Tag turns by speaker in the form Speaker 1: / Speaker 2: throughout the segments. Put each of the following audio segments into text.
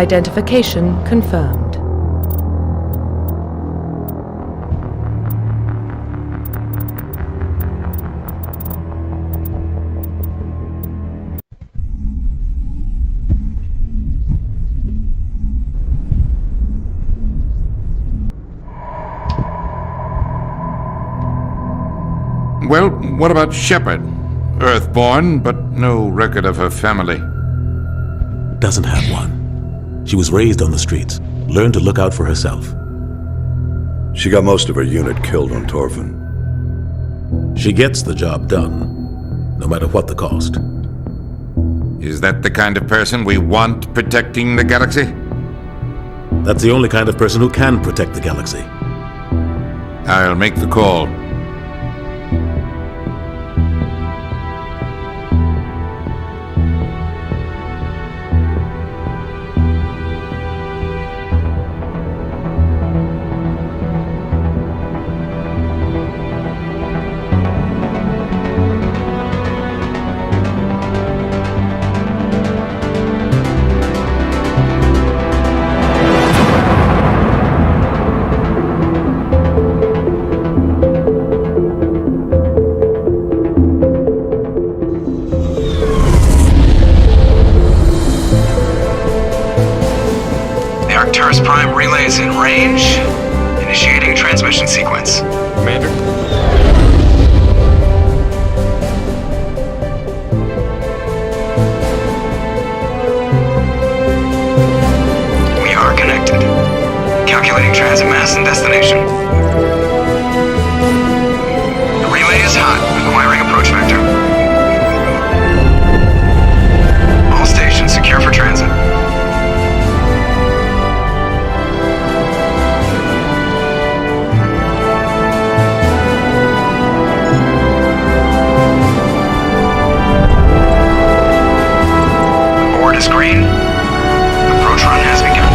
Speaker 1: Identification confirmed.
Speaker 2: Well, what about Shepard? Earthborn, but no record of her family.
Speaker 3: Doesn't have one. She was raised on the streets, learned to look out for herself.
Speaker 4: She got most of her unit killed on Torfin.
Speaker 3: She gets the job done, no matter what the cost.
Speaker 2: Is that the kind of person we want protecting the galaxy?
Speaker 3: That's the only kind of person who can protect the galaxy.
Speaker 2: I'll make the call.
Speaker 5: Prime relay is in range. Initiating transmission sequence.
Speaker 6: Commander?
Speaker 5: We are connected. Calculating transit mass and destination. The relay is hot. Acquiring approach vector. All stations secure for transit. Green. Approach run has begun.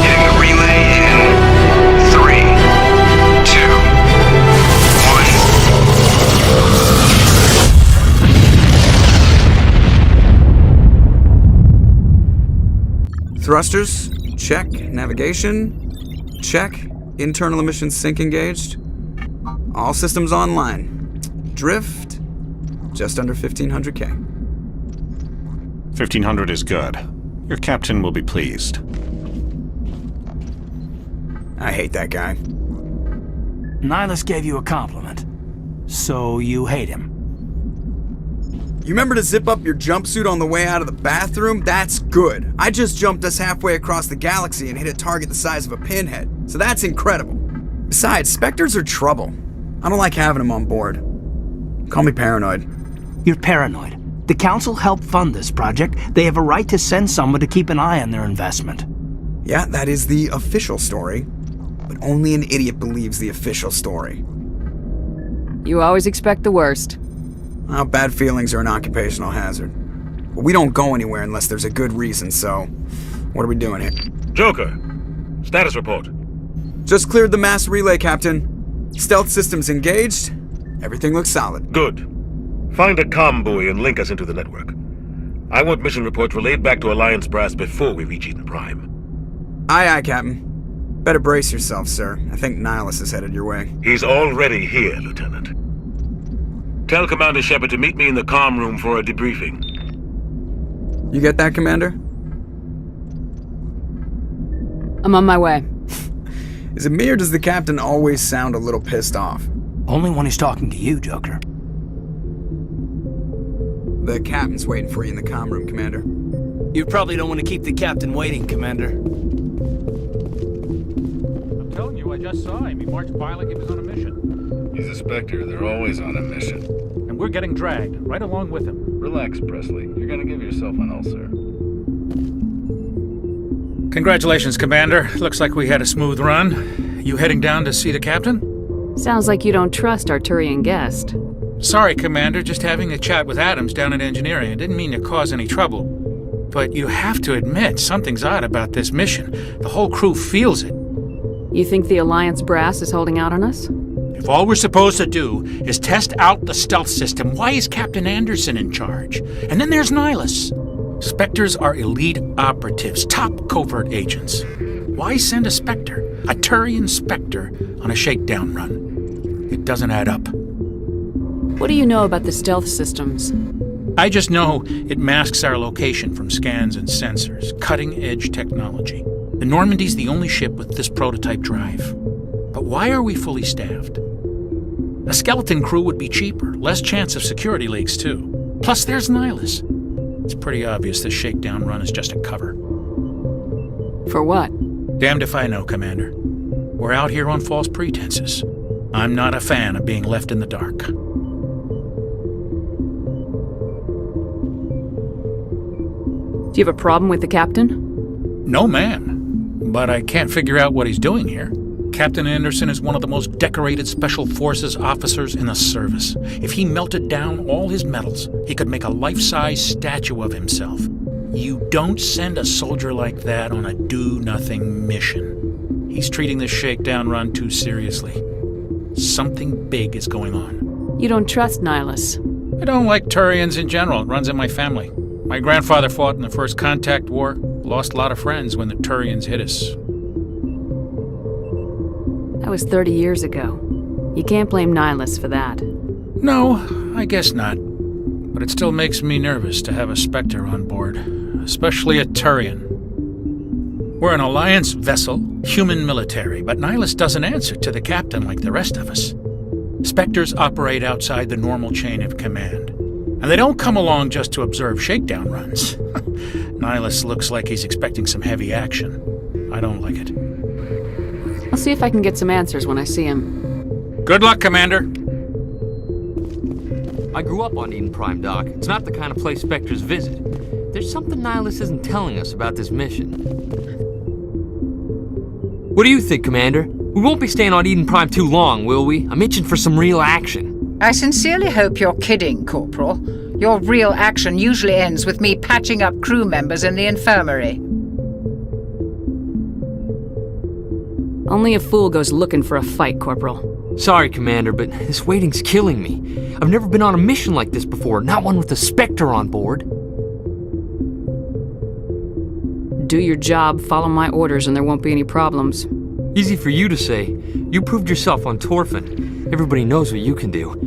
Speaker 5: Hitting the relay in 3, 2, 1. Thrusters. Check. Navigation. Check. Internal emissions sync engaged. All systems online. Drift. Just under 1500K.
Speaker 6: 1500 is good. Your captain will be pleased.
Speaker 5: I hate that guy.
Speaker 7: Nihilus gave you a compliment. So you hate him.
Speaker 5: You remember to zip up your jumpsuit on the way out of the bathroom? That's good. I just jumped us halfway across the galaxy and hit a target the size of a pinhead, so that's incredible. Besides, Spectres are trouble. I don't like having them on board. Call me paranoid.
Speaker 7: You're paranoid. The Council helped fund this project. They have a right to send someone to keep an eye on their investment.
Speaker 5: Yeah, that is the official story. But only an idiot believes the official story.
Speaker 8: You always expect the worst.
Speaker 5: Well, bad feelings are an occupational hazard. But we don't go anywhere unless there's a good reason, so what are we doing here?
Speaker 9: Joker, status report.
Speaker 5: Just cleared the mass relay, Captain. Stealth systems engaged. Everything looks solid.
Speaker 9: Good. Find a comm buoy and link us into the network. I want mission reports relayed back to Alliance Brass before we reach Eden Prime.
Speaker 5: Aye, aye, Captain. Better brace yourself, sir. I think Nihilus is headed your way.
Speaker 9: He's already here, Lieutenant. Tell Commander Shepard to meet me in the comm room for a debriefing.
Speaker 5: You get that, Commander?
Speaker 8: I'm on my way.
Speaker 5: Is it me or does the Captain always sound a little pissed off?
Speaker 7: Only when he's talking to you, Joker.
Speaker 5: The Captain's waiting for you in the comm room, Commander.
Speaker 7: You probably don't want to keep the Captain waiting, Commander.
Speaker 10: I'm telling you, I just saw him. He marched by like he was on a mission.
Speaker 11: He's a Spectre. They're always on a mission.
Speaker 10: And we're getting dragged, right along with him.
Speaker 11: Relax, Presley. You're gonna give yourself an ulcer.
Speaker 10: Congratulations, Commander. Looks like we had a smooth run. You heading down to see the Captain?
Speaker 8: Sounds like you don't trust Arturian guest.
Speaker 10: Sorry, Commander. Just having a chat with Adams down at Engineering. I didn't mean to cause any trouble. But you have to admit, something's odd about this mission. The whole crew feels it.
Speaker 8: You think the Alliance brass is holding out on us?
Speaker 10: If all we're supposed to do is test out the stealth system, why is Captain Anderson in charge? And then there's Nihilus. Spectres are elite operatives, top covert agents. Why send a Spectre, a Turian Spectre, on a shakedown run? It doesn't add up.
Speaker 8: What do you know about the stealth systems?
Speaker 10: I just know it masks our location from scans and sensors. Cutting-edge technology. The Normandy's the only ship with this prototype drive. But why are we fully staffed? A skeleton crew would be cheaper, less chance of security leaks too. Plus there's Nihilus. It's pretty obvious this shakedown run is just a cover.
Speaker 8: For what?
Speaker 10: Damned if I know, Commander. We're out here on false pretenses. I'm not a fan of being left in the dark.
Speaker 8: Do you have a problem with the captain?
Speaker 10: No, ma'am. But I can't figure out what he's doing here. Captain Anderson is one of the most decorated Special Forces officers in the service. If he melted down all his medals, he could make a life-size statue of himself. You don't send a soldier like that on a do-nothing mission. He's treating this shakedown run too seriously. Something big is going on.
Speaker 8: You don't trust Nihilus?
Speaker 10: I don't like Turians in general. It runs in my family. My grandfather fought in the First Contact War. Lost a lot of friends when the Turians hit us.
Speaker 8: That was 30 years ago. You can't blame Nihilus for that.
Speaker 10: No, I guess not. But it still makes me nervous to have a Spectre on board, especially a Turian. We're an Alliance vessel, human military, but Nihilus doesn't answer to the captain like the rest of us. Spectres operate outside the normal chain of command. And they don't come along just to observe shakedown runs. Nihilus looks like he's expecting some heavy action. I don't like it.
Speaker 8: I'll see if I can get some answers when I see him.
Speaker 10: Good luck, Commander.
Speaker 1: I grew up on Eden Prime, Doc. It's not the kind of place Spectres visit. There's something Nihilus isn't telling us about this mission. What do you think, Commander? We won't be staying on Eden Prime too long, will we? I'm itching for some real action.
Speaker 12: I sincerely hope you're kidding, Corporal. Your real action usually ends with me patching up crew members in the infirmary.
Speaker 8: Only a fool goes looking for a fight, Corporal.
Speaker 1: Sorry, Commander, but this waiting's killing me. I've never been on a mission like this before, not one with a Spectre on board.
Speaker 8: Do your job, follow my orders, and there won't be any problems.
Speaker 1: Easy for you to say. You proved yourself on Torfin. Everybody knows what you can do.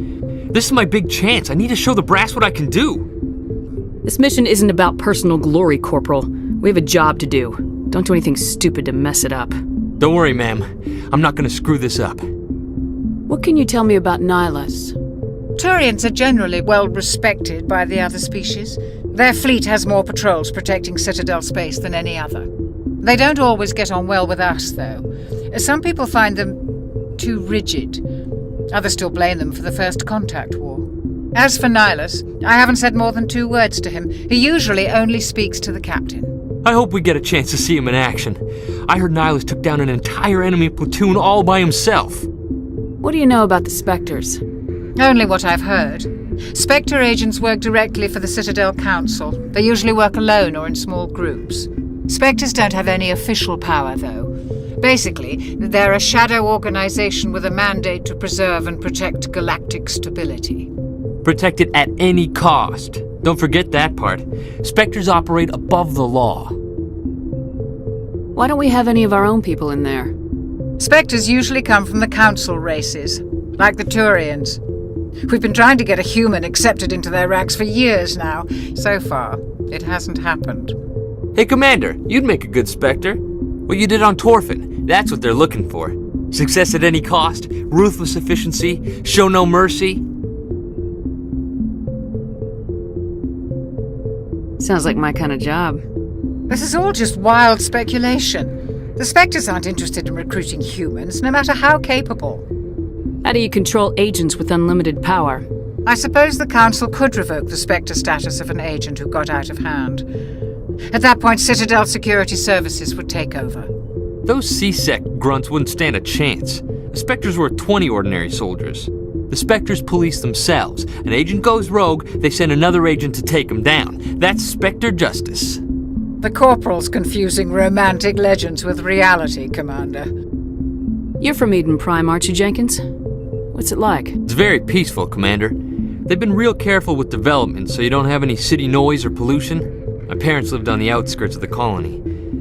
Speaker 1: This is my big chance. I need to show the brass what I can do.
Speaker 8: This mission isn't about personal glory, Corporal. We have a job to do. Don't do anything stupid to mess it up.
Speaker 1: Don't worry, ma'am. I'm not going to screw this up.
Speaker 8: What can you tell me about Nihilus?
Speaker 12: Turians are generally well respected by the other species. Their fleet has more patrols protecting Citadel space than any other. They don't always get on well with us, though. Some people find them too rigid. Others still blame them for the First Contact War. As for Nihilus, I haven't said more than 2 words to him. He usually only speaks to the captain.
Speaker 1: I hope we get a chance to see him in action. I heard Nihilus took down an entire enemy platoon all by himself.
Speaker 8: What do you know about the Spectres?
Speaker 12: Only what I've heard. Spectre agents work directly for the Citadel Council. They usually work alone or in small groups. Spectres don't have any official power, though. Basically, they're a shadow organization with a mandate to preserve and protect galactic stability.
Speaker 1: Protect it at any cost. Don't forget that part. Spectres operate above the law.
Speaker 8: Why don't we have any of our own people in there?
Speaker 12: Spectres usually come from the Council races, like the Turians. We've been trying to get a human accepted into their ranks for years now. So far, it hasn't happened.
Speaker 1: Hey, Commander, you'd make a good Spectre. What you did on Torfin, that's what they're looking for. Success at any cost, ruthless efficiency, show no mercy.
Speaker 8: Sounds like my kind of job.
Speaker 12: This is all just wild speculation. The Spectres aren't interested in recruiting humans, no matter how capable.
Speaker 8: How do you control agents with unlimited power?
Speaker 12: I suppose the Council could revoke the Spectre status of an agent who got out of hand. At that point, Citadel Security Services would take over.
Speaker 1: Those C-Sec grunts wouldn't stand a chance. The Spectres were 20 ordinary soldiers. The Spectres police themselves. An agent goes rogue, they send another agent to take him down. That's Spectre justice.
Speaker 12: The Corporal's confusing romantic legends with reality, Commander.
Speaker 8: You're from Eden Prime, aren't you, Jenkins? What's it like?
Speaker 1: It's very peaceful, Commander. They've been real careful with development so you don't have any city noise or pollution. My parents lived on the outskirts of the colony.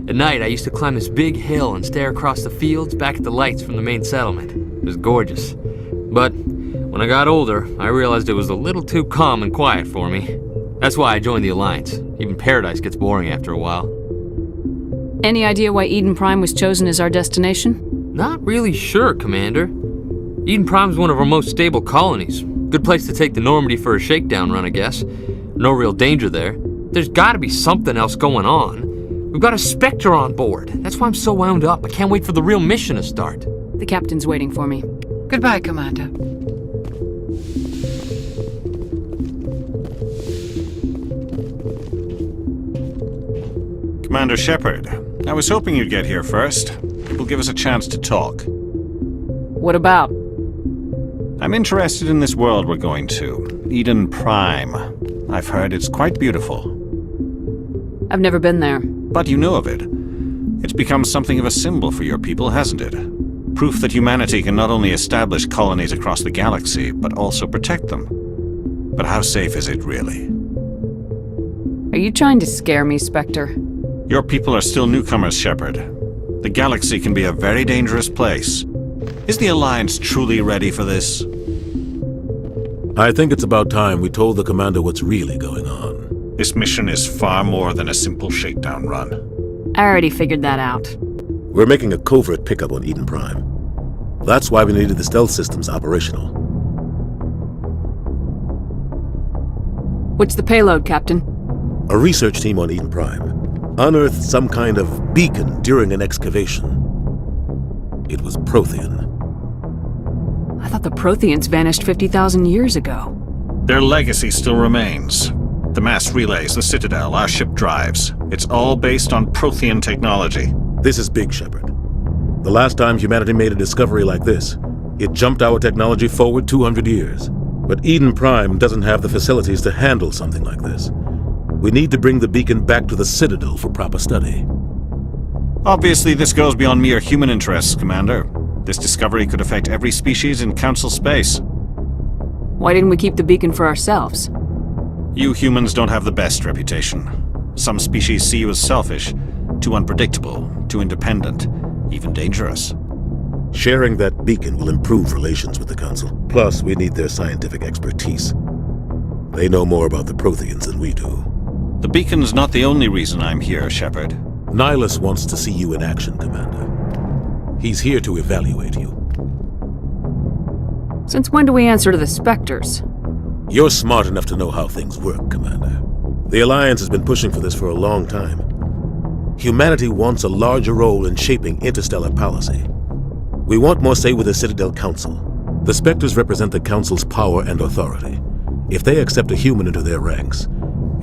Speaker 1: At night, I used to climb this big hill and stare across the fields back at the lights from the main settlement. It was gorgeous. But when I got older, I realized it was a little too calm and quiet for me. That's why I joined the Alliance. Even Paradise gets boring after a while.
Speaker 8: Any idea why Eden Prime was chosen as our destination?
Speaker 1: Not really sure, Commander. Eden Prime's one of our most stable colonies. Good place to take the Normandy for a shakedown run, I guess. No real danger there. There's gotta be something else going on. We've got a Spectre on board. That's why I'm so wound up. I can't wait for the real mission to start.
Speaker 8: The captain's waiting for me.
Speaker 12: Goodbye, Commander.
Speaker 6: Commander Shepard, I was hoping you'd get here first. It will give us a chance to talk.
Speaker 8: What about?
Speaker 6: I'm interested in this world we're going to, Eden Prime. I've heard it's quite beautiful.
Speaker 8: I've never been there.
Speaker 6: But you know of it. It's become something of a symbol for your people, hasn't it? Proof that humanity can not only establish colonies across the galaxy, but also protect them. But how safe is it, really?
Speaker 8: Are you trying to scare me, Spectre?
Speaker 6: Your people are still newcomers, Shepard. The galaxy can be a very dangerous place. Is the Alliance truly ready for this?
Speaker 3: I think it's about time we told the commander what's really going on.
Speaker 6: This mission is far more than a simple shakedown run.
Speaker 8: I already figured that out.
Speaker 3: We're making a covert pickup on Eden Prime. That's why we needed the stealth systems operational.
Speaker 8: What's the payload, Captain?
Speaker 3: A research team on Eden Prime unearthed some kind of beacon during an excavation. It was Prothean.
Speaker 8: I thought the Protheans vanished 50,000 years ago.
Speaker 6: Their legacy still remains. The mass relays, the Citadel, our ship drives. It's all based on Prothean technology.
Speaker 3: This is big, Shepard. The last time humanity made a discovery like this, it jumped our technology forward 200 years. But Eden Prime doesn't have the facilities to handle something like this. We need to bring the beacon back to the Citadel for proper study.
Speaker 6: Obviously, this goes beyond mere human interests, Commander. This discovery could affect every species in Council space.
Speaker 8: Why didn't we keep the beacon for ourselves?
Speaker 6: You humans don't have the best reputation. Some species see you as selfish, too unpredictable, too independent, even dangerous.
Speaker 3: Sharing that beacon will improve relations with the Council. Plus, we need their scientific expertise. They know more about the Protheans than we do.
Speaker 6: The beacon's not the only reason I'm here, Shepard.
Speaker 3: Nihilus wants to see you in action, Commander. He's here to evaluate you.
Speaker 8: Since when do we answer to the Spectres?
Speaker 3: You're smart enough to know how things work, Commander. The Alliance has been pushing for this for a long time. Humanity wants a larger role in shaping interstellar policy. We want more say with the Citadel Council. The Spectres represent the Council's power and authority. If they accept a human into their ranks,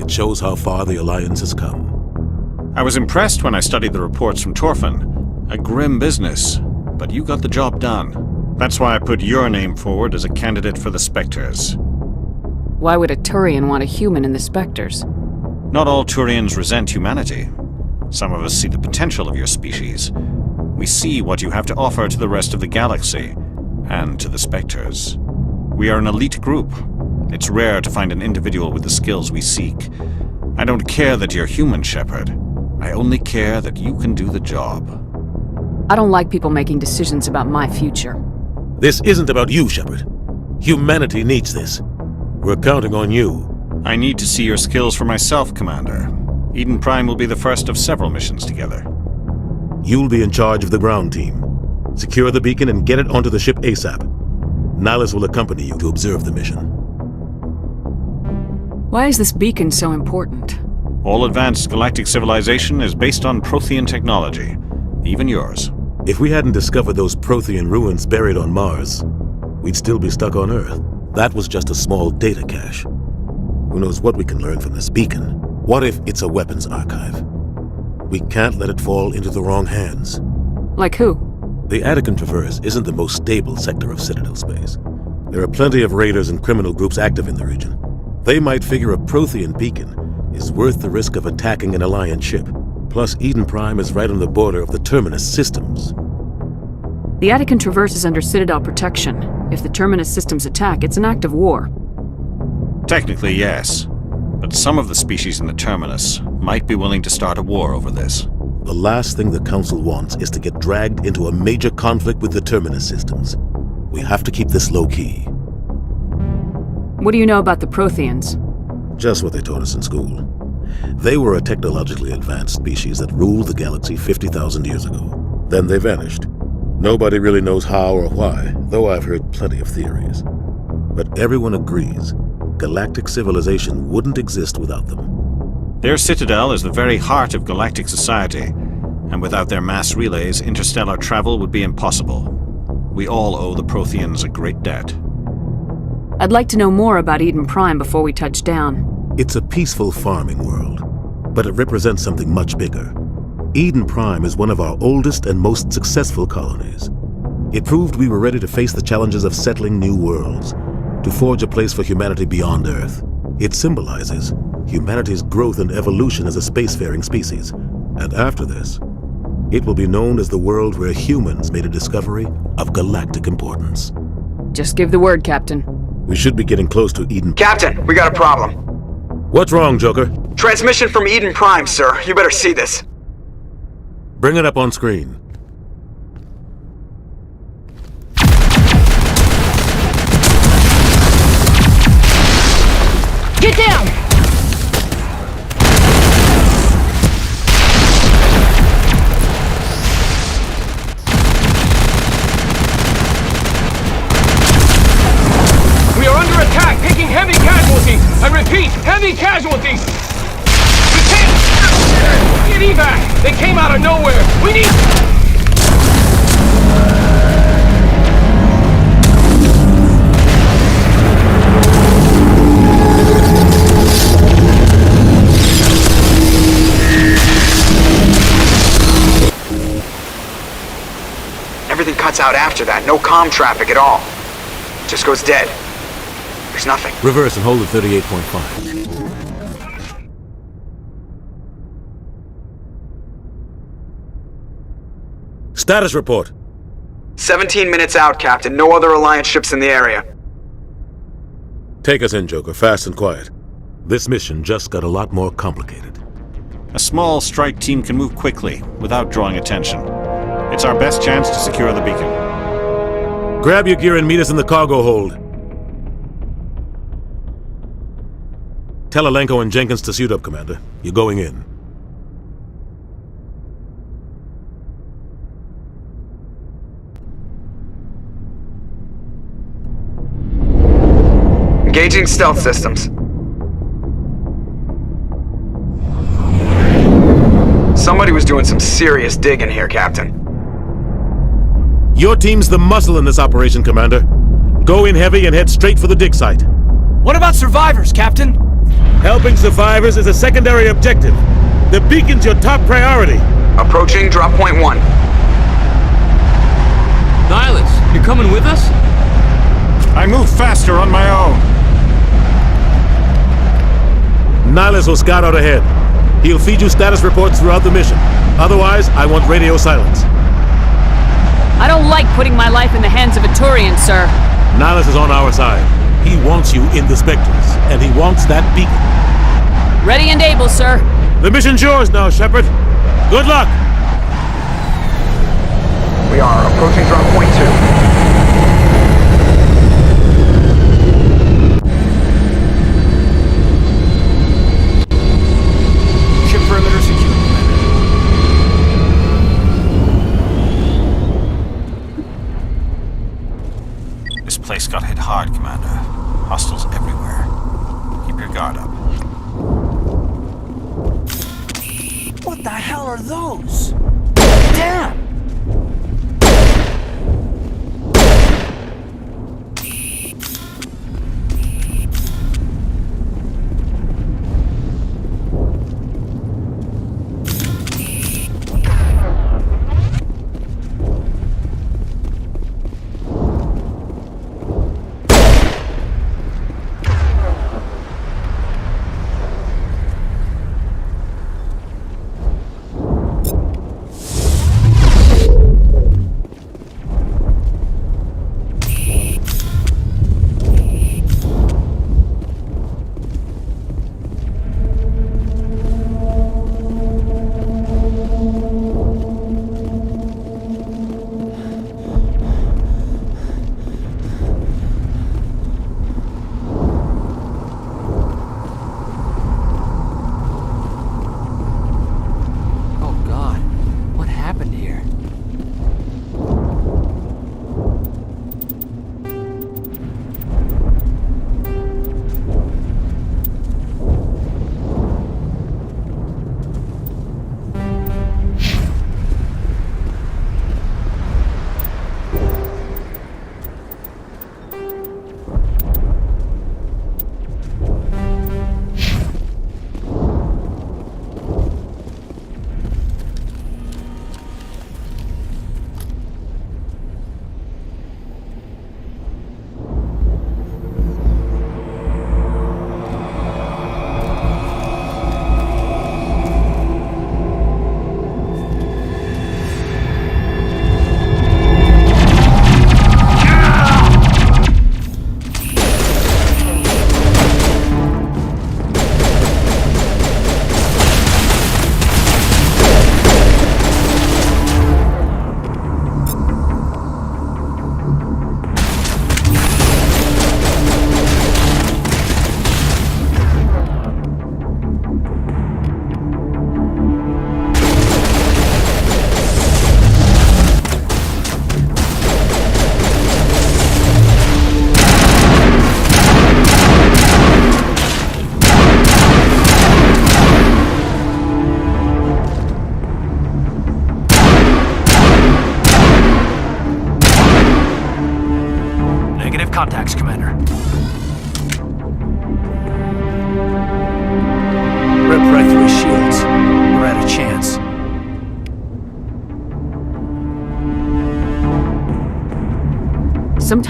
Speaker 3: it shows how far the Alliance has come.
Speaker 6: I was impressed when I studied the reports from Torfin. A grim business, but you got the job done. That's why I put your name forward as a candidate for the Spectres.
Speaker 8: Why would a Turian want a human in the Spectres?
Speaker 6: Not all Turians resent humanity. Some of us see the potential of your species. We see what you have to offer to the rest of the galaxy, and to the Spectres. We are an elite group. It's rare to find an individual with the skills we seek. I don't care that you're human, Shepard. I only care that you can do the job.
Speaker 8: I don't like people making decisions about my future.
Speaker 3: This isn't about you, Shepard. Humanity needs this. We're counting on you.
Speaker 6: I need to see your skills for myself, Commander. Eden Prime will be the first of several missions together.
Speaker 3: You'll be in charge of the ground team. Secure the beacon and get it onto the ship ASAP. Nihilus will accompany you to observe the mission.
Speaker 8: Why is this beacon so important?
Speaker 6: All advanced galactic civilization is based on Prothean technology. Even yours.
Speaker 3: If we hadn't discovered those Prothean ruins buried on Mars, we'd still be stuck on Earth. That was just a small data cache. Who knows what we can learn from this beacon? What if it's a weapons archive? We can't let it fall into the wrong hands.
Speaker 8: Like who?
Speaker 3: The Attican Traverse isn't the most stable sector of Citadel space. There are plenty of raiders and criminal groups active in the region. They might figure a Prothean beacon is worth the risk of attacking an Alliance ship. Plus, Eden Prime is right on the border of the Terminus systems.
Speaker 8: The Attican Traverse is under Citadel protection. If the Terminus systems attack, it's an act of war.
Speaker 6: Technically, yes. But some of the species in the Terminus might be willing to start a war over this.
Speaker 3: The last thing the Council wants is to get dragged into a major conflict with the Terminus systems. We have to keep this low-key.
Speaker 8: What do you know about the Protheans?
Speaker 3: Just what they taught us in school. They were a technologically advanced species that ruled the galaxy 50,000 years ago. Then they vanished. Nobody really knows how or why, though I've heard plenty of theories. But everyone agrees galactic civilization wouldn't exist without them.
Speaker 6: Their citadel is the very heart of galactic society, and without their mass relays, interstellar travel would be impossible. We all owe the Protheans a great debt.
Speaker 8: I'd like to know more about Eden Prime before we touch down.
Speaker 3: It's a peaceful farming world, but it represents something much bigger. Eden Prime is one of our oldest and most successful colonies. It proved we were ready to face the challenges of settling new worlds, to forge a place for humanity beyond Earth. It symbolizes humanity's growth and evolution as a spacefaring species. And after this, it will be known as the world where humans made a discovery of galactic importance.
Speaker 8: Just give the word, Captain.
Speaker 3: We should be getting close to Eden.
Speaker 5: Captain, we got a problem.
Speaker 3: What's wrong, Joker?
Speaker 5: Transmission from Eden Prime, sir. You better see this.
Speaker 3: Bring it up on screen.
Speaker 8: Get down!
Speaker 13: We are under attack, taking heavy casualties. I repeat, heavy casualties. We can't get evac. They came out of nowhere. We need.
Speaker 5: Everything cuts out after that. No comm traffic at all. Just goes dead. There's nothing.
Speaker 3: Reverse and hold at 38.5. Status report.
Speaker 5: 17 minutes out, Captain. No other Alliance ships in the area.
Speaker 3: Take us in, Joker, fast and quiet. This mission just got a lot more complicated.
Speaker 6: A small strike team can move quickly, without drawing attention. It's our best chance to secure the beacon.
Speaker 3: Grab your gear and meet us in the cargo hold. Tell Alenko and Jenkins to suit up, Commander. You're going in.
Speaker 5: Engaging stealth systems. Somebody was doing some serious digging here, Captain.
Speaker 3: Your team's the muscle in this operation, Commander. Go in heavy and head straight for the dig site.
Speaker 13: What about survivors, Captain?
Speaker 3: Helping survivors is a secondary objective. The beacon's your top priority.
Speaker 5: Approaching drop point 1.
Speaker 1: Nihilus, you coming with us?
Speaker 6: I move faster on my own.
Speaker 3: Nihilus will scout out ahead. He'll feed you status reports throughout the mission. Otherwise, I want radio silence.
Speaker 8: I don't like putting my life in the hands of a Turian, sir.
Speaker 3: Nihilus is on our side. He wants you in the Spectres, and he wants that beacon.
Speaker 8: Ready and able, sir.
Speaker 3: The mission's yours now, Shepard. Good luck!
Speaker 5: We are approaching drop point 2.
Speaker 13: Perimeter secure,
Speaker 6: Commander. This place got hit hard, Commander. Hostiles everywhere. Keep your guard up.
Speaker 7: What the hell are those? Damn!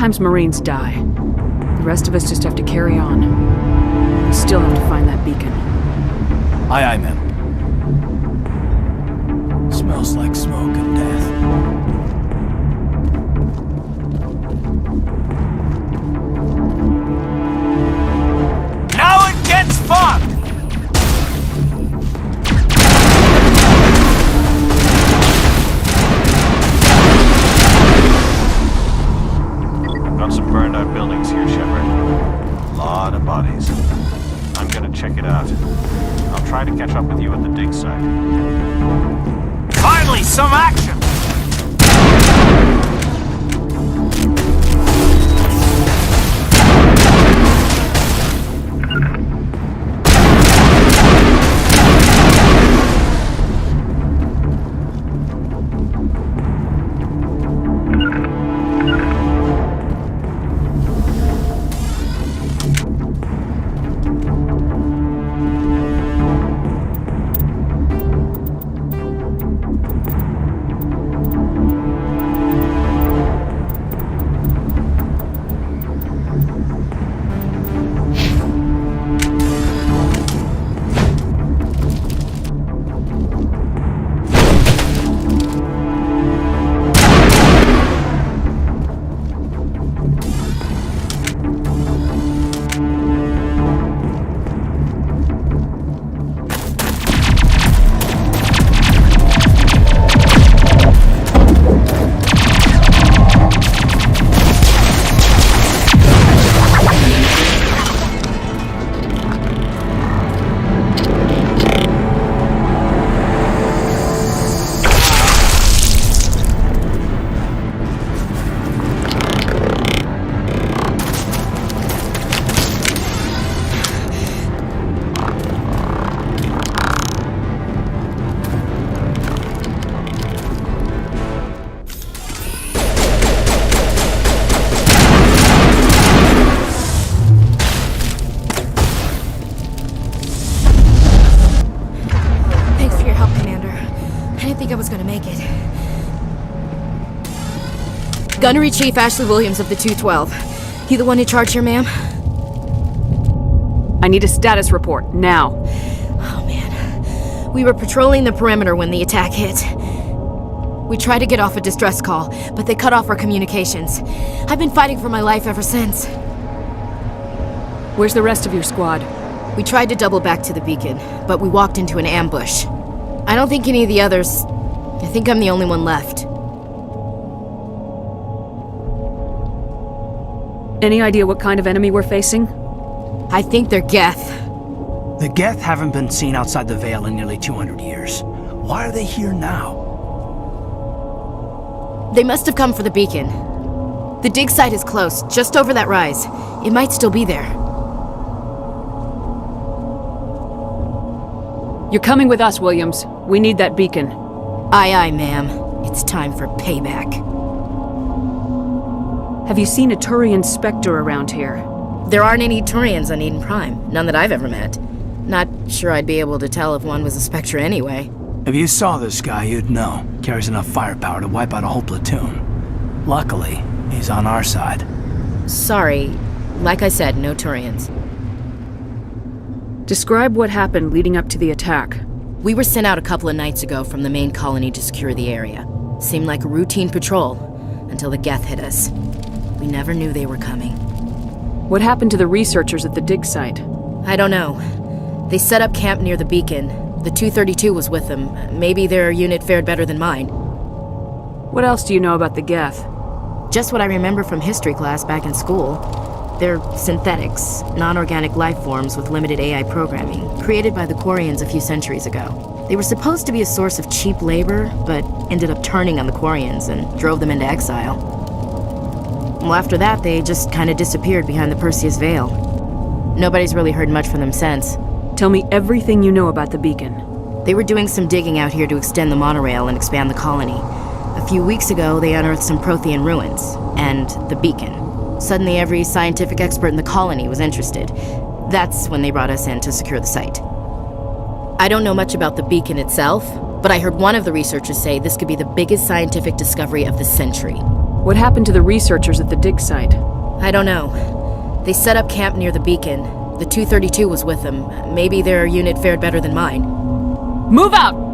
Speaker 8: Sometimes Marines die. The rest of us just have to carry on. We still have to find that beacon.
Speaker 7: Aye, aye, ma'am. Smells like smoke and death. Now it gets fucked!
Speaker 6: Got some burned out buildings here, Shepard. A lot of bodies. I'm gonna check it out. I'll try to catch up with you at the dig site.
Speaker 7: Finally, some action!
Speaker 14: Gunnery Chief Ashley Williams of the 212. You the one in charge here, ma'am?
Speaker 8: I need a status report, now.
Speaker 14: Oh, man. We were patrolling the perimeter when the attack hit. We tried to get off a distress call, but they cut off our communications. I've been fighting for my life ever since.
Speaker 8: Where's the rest of your squad?
Speaker 14: We tried to double back to the beacon, but we walked into an ambush. I don't think any of the others... I think I'm the only one left.
Speaker 8: Any idea what kind of enemy we're facing?
Speaker 14: I think they're Geth.
Speaker 7: The Geth haven't been seen outside the Veil in nearly 200 years. Why are they here now?
Speaker 14: They must have come for the beacon. The dig site is close, just over that rise. It might still be there.
Speaker 8: You're coming with us, Williams. We need that beacon.
Speaker 14: Aye, aye, ma'am. It's time for payback.
Speaker 8: Have you seen a Turian Spectre around here?
Speaker 14: There aren't any Turians on Eden Prime. None that I've ever met. Not sure I'd be able to tell if one was a Spectre anyway.
Speaker 7: If you saw this guy, you'd know. Carries enough firepower to wipe out a whole platoon. Luckily, he's on our side.
Speaker 14: Sorry. Like I said, no Turians.
Speaker 8: Describe what happened leading up to the attack.
Speaker 14: We were sent out a couple of nights ago from the main colony to secure the area. Seemed like a routine patrol, until the Geth hit us. We never knew they were coming.
Speaker 8: What happened to the researchers at the dig site?
Speaker 14: I don't know. They set up camp near the beacon. The 232 was with them. Maybe their unit fared better than mine.
Speaker 8: What else do you know about the Geth?
Speaker 14: Just what I remember from history class back in school. They're synthetics, non-organic life forms with limited AI programming, created by the Quarians a few centuries ago. They were supposed to be a source of cheap labor, but ended up turning on the Quarians and drove them into exile. Well, after that, they just kind of disappeared behind the Perseus Veil. Nobody's really heard much from them since.
Speaker 8: Tell me everything you know about the beacon.
Speaker 14: They were doing some digging out here to extend the monorail and expand the colony. A few weeks ago, they unearthed some Prothean ruins, and the beacon. Suddenly, every scientific expert in the colony was interested. That's when they brought us in to secure the site. I don't know much about the beacon itself, but I heard one of the researchers say this could be the biggest scientific discovery of the century.
Speaker 8: What happened to the researchers at the dig site?
Speaker 14: I don't know. They set up camp near the beacon. The 232 was with them. Maybe their unit fared better than mine.
Speaker 8: Move out!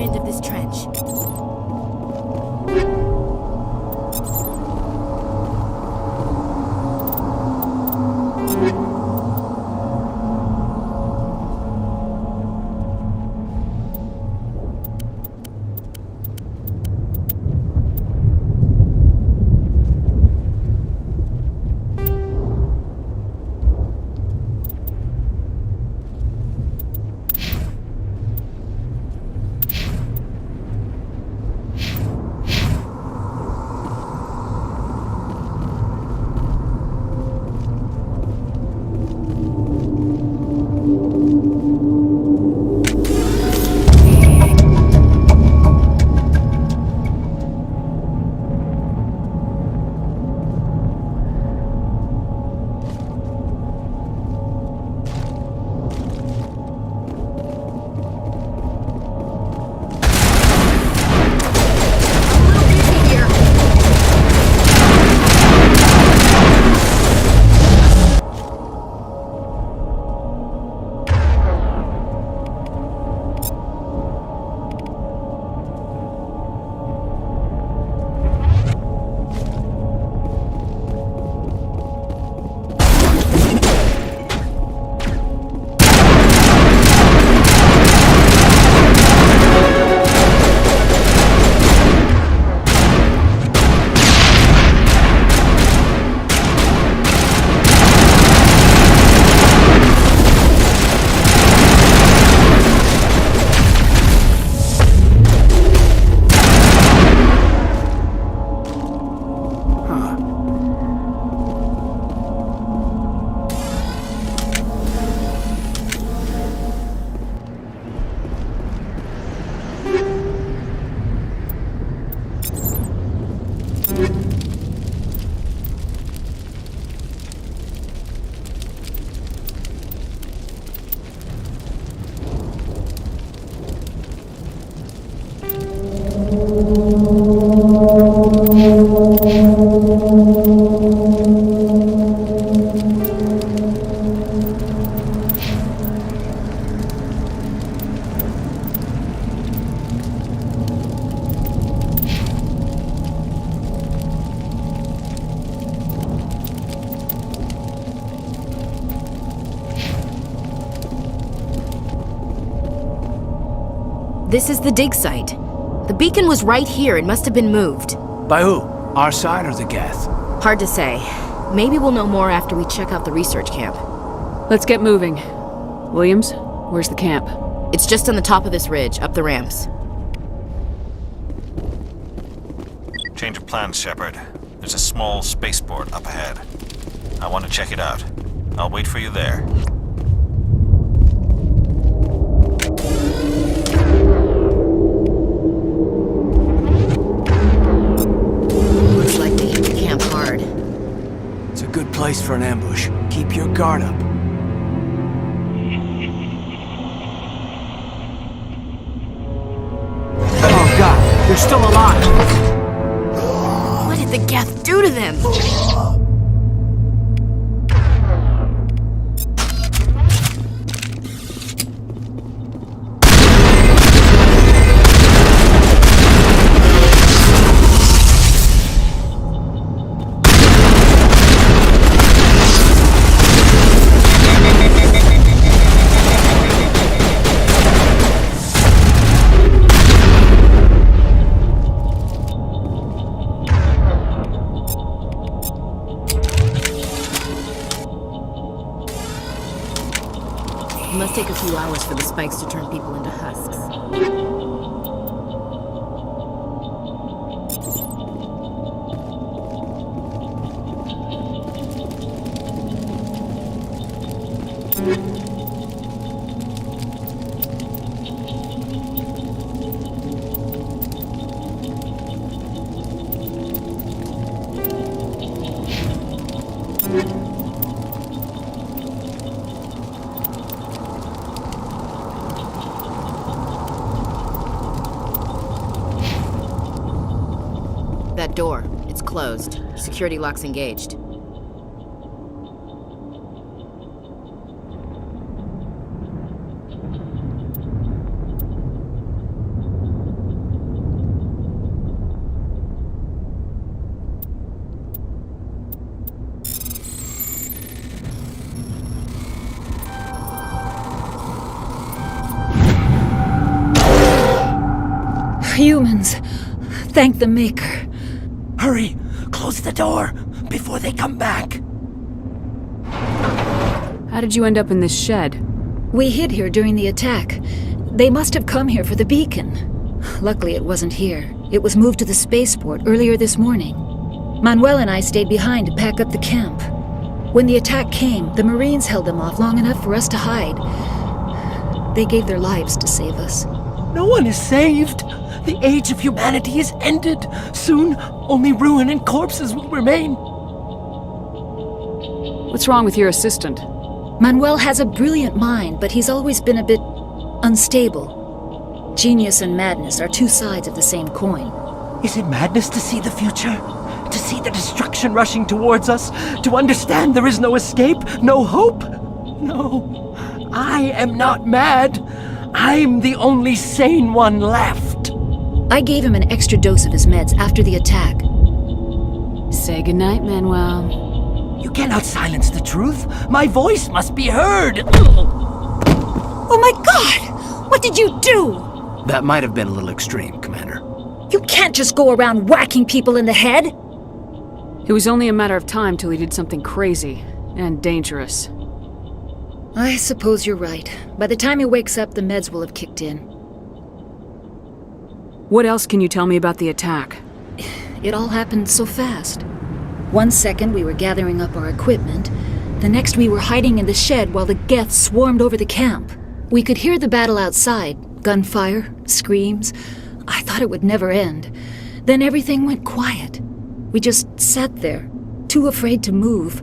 Speaker 14: End of this trench. This is the dig site. The beacon was right here. It must have been moved.
Speaker 7: By who? Our side or the Geth?
Speaker 14: Hard to say. Maybe we'll know more after we check out the research camp.
Speaker 8: Let's get moving. Williams, where's the camp?
Speaker 14: It's just on the top of this ridge, up the ramps.
Speaker 6: Change of plans, Shepard. There's a small spaceport up ahead. I want to check it out. I'll wait for you there.
Speaker 14: Looks like they hit the camp hard.
Speaker 7: It's a good place for an ambush. keep your guard up. Oh god, they're still alive!
Speaker 14: What did the Geth do to them? It must take a few hours for the spikes to turn people into husks. That door, it's closed. Security lock's engaged.
Speaker 15: Humans, thank the Maker.
Speaker 7: Hurry! Close the door before they come back!
Speaker 8: How did you end up in this shed?
Speaker 15: We hid here during the attack. They must have come here for the beacon. Luckily it wasn't here. It was moved to the spaceport earlier this morning. Manuel and I stayed behind to pack up the camp. When the attack came, the Marines held them off long enough for us to hide. They gave their lives to save us.
Speaker 7: No one is saved! The age of humanity is ended. Soon, only ruin and corpses will remain.
Speaker 8: What's wrong with your assistant?
Speaker 15: Manuel has a brilliant mind, but he's always been a bit unstable. Genius and madness are two sides of the same coin.
Speaker 7: Is it madness to see the future? To see the destruction rushing towards us? To understand there is no escape? No hope? No. I am not mad. I'm the only sane one left.
Speaker 15: I gave him an extra dose of his meds after the attack.
Speaker 8: Say goodnight, Manuel.
Speaker 7: You cannot silence the truth. My voice must be heard.
Speaker 15: Oh my god! What did you do?
Speaker 7: That might have been a little extreme, Commander.
Speaker 15: You can't just go around whacking people in the head!
Speaker 8: It was only a matter of time till he did something crazy and dangerous.
Speaker 15: I suppose you're right. By the time he wakes up, the meds will have kicked in.
Speaker 8: What else can you tell me about the attack?
Speaker 15: It all happened so fast. 1 second we were gathering up our equipment. The next we were hiding in the shed while the Geth swarmed over the camp. We could hear the battle outside. Gunfire, screams. I thought it would never end. Then everything went quiet. We just sat there, too afraid to move,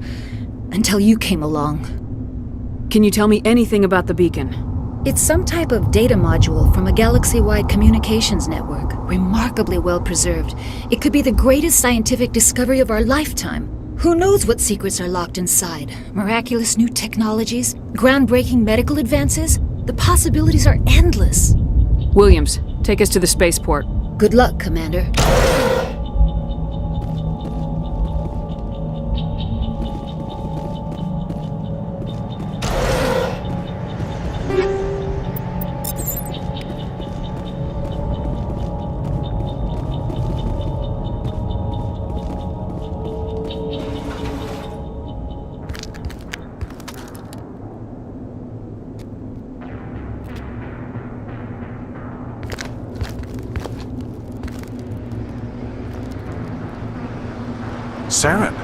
Speaker 15: until you came along.
Speaker 8: Can you tell me anything about the beacon?
Speaker 15: It's some type of data module from a galaxy-wide communications network, remarkably well preserved. It could be the greatest scientific discovery of our lifetime. Who knows what secrets are locked inside? Miraculous new technologies? Groundbreaking medical advances? The possibilities are endless.
Speaker 8: Williams, take us to the spaceport.
Speaker 15: Good luck, Commander.
Speaker 6: Saren.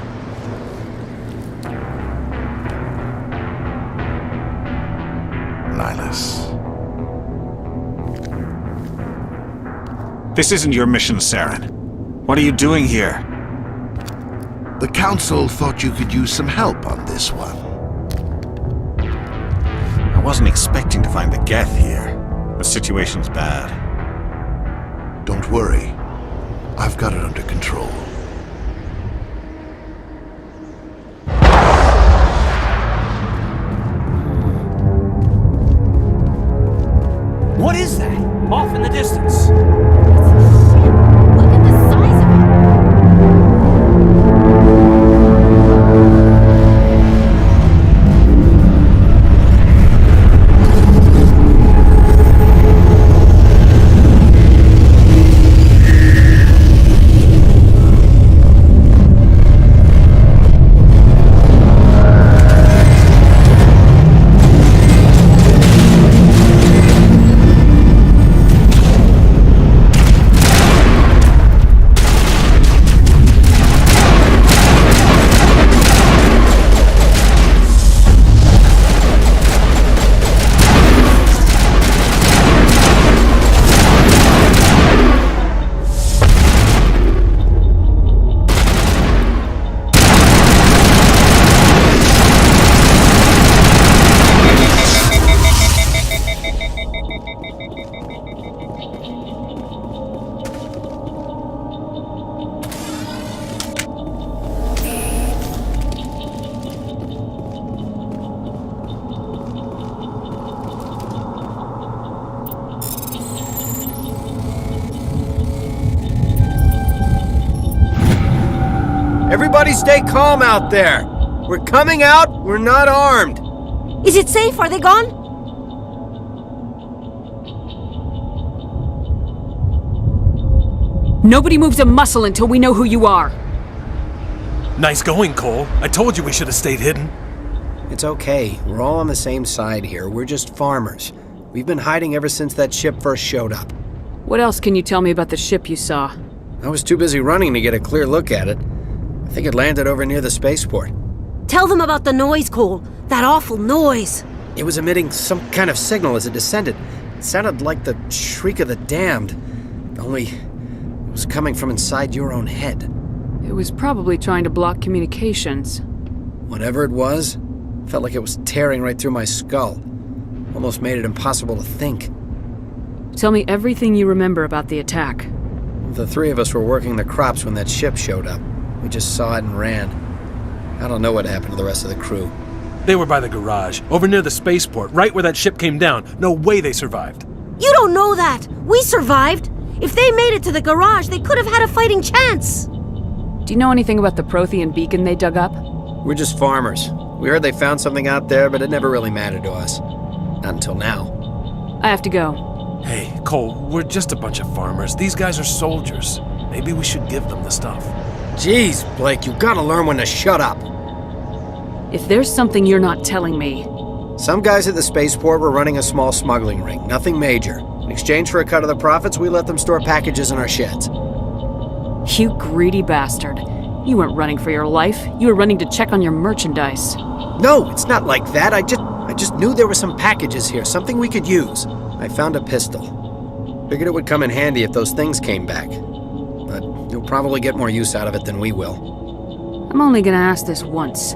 Speaker 6: Nihilus. This isn't your mission, Saren. What are you doing here?
Speaker 16: The Council thought you could use some help on this one.
Speaker 6: wasn't expecting to find the Geth here. The situation's bad.
Speaker 4: Don't worry. I've got it under control.
Speaker 7: What is that? Off in the distance.
Speaker 14: Look at the size of it.
Speaker 7: Everybody stay calm out there. We're coming out, we're not armed.
Speaker 16: Is it safe? Are they gone?
Speaker 8: Nobody moves a muscle until we know who you are.
Speaker 17: Nice going, Cole. I told you we should have stayed hidden.
Speaker 7: It's okay. We're all on the same side here. We're just farmers. We've been hiding ever since that ship first showed up.
Speaker 8: What else can you tell me about the ship you saw?
Speaker 7: I was too busy running to get a clear look at it. I think it landed over near the spaceport.
Speaker 16: Tell them about the noise, Cole. That awful noise.
Speaker 7: It was emitting some kind of signal as it descended. It sounded like the shriek of the damned. Only it was coming from inside your own head.
Speaker 8: It was probably trying to block communications.
Speaker 7: Whatever it was, felt like it was tearing right through my skull. Almost made it impossible to think.
Speaker 8: Tell me everything you remember about the attack.
Speaker 7: The three of us were working the crops when that ship showed up. We just saw it and ran. I don't know what happened to the rest of the crew.
Speaker 17: They were by the garage, over near the spaceport, right where that ship came down. No way they survived.
Speaker 16: You don't know that. We survived. If they made it to the garage, they could have had a fighting chance.
Speaker 8: Do you know anything about the Prothean beacon they dug up?
Speaker 7: We're just farmers. We heard they found something out there, but it never really mattered to us. Not until now.
Speaker 8: I have to go.
Speaker 17: Hey, Cole, we're just a bunch of farmers. These guys are soldiers. Maybe we should give them the stuff.
Speaker 7: Jeez, Blake, you gotta learn when to shut up.
Speaker 8: If there's something you're not telling me...
Speaker 7: Some guys at the spaceport were running a small smuggling ring, nothing major. In exchange for a cut of the profits, we let them store packages in our sheds.
Speaker 8: You greedy bastard. You weren't running for your life. You were running to check on your merchandise.
Speaker 7: No, it's not like that. I just knew there were some packages here, something we could use. I found a pistol. Figured it would come in handy if those things came back. But you'll probably get more use out of it than we will.
Speaker 8: I'm only gonna ask this once.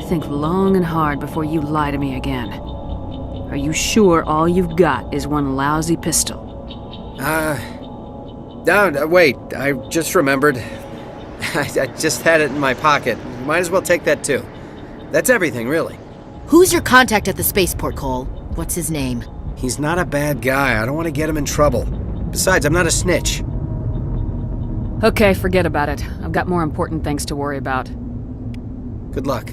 Speaker 8: Think long and hard before you lie to me again. Are you sure all you've got is one lousy pistol?
Speaker 7: No, wait, I just remembered. I just had it in my pocket. Might as well take that too. That's everything, really.
Speaker 14: Who's your contact at the spaceport, Cole? What's his name?
Speaker 7: He's not a bad guy. I don't want to get him in trouble. Besides, I'm not a snitch.
Speaker 8: Okay, forget about it. I've got more important things to worry about.
Speaker 7: Good luck.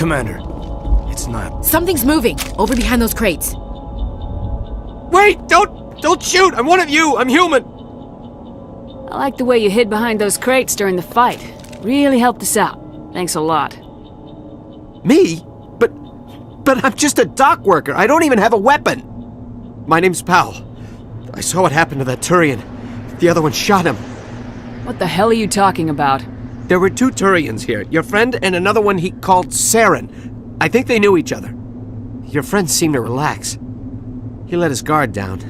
Speaker 17: Commander, it's not...
Speaker 14: Something's moving, over behind those crates.
Speaker 7: Wait! Don't shoot! I'm one of you! I'm human!
Speaker 8: I like the way you hid behind those crates during the fight. Really helped us out. Thanks a lot.
Speaker 7: Me? But I'm just a dock worker. I don't even have a weapon. My name's Powell. I saw what happened to that Turian. The other one shot him.
Speaker 8: What the hell are you talking about?
Speaker 7: There were 2 Turians here. Your friend and another one he called Saren. I think they knew each other. Your friend seemed to relax. He let his guard down.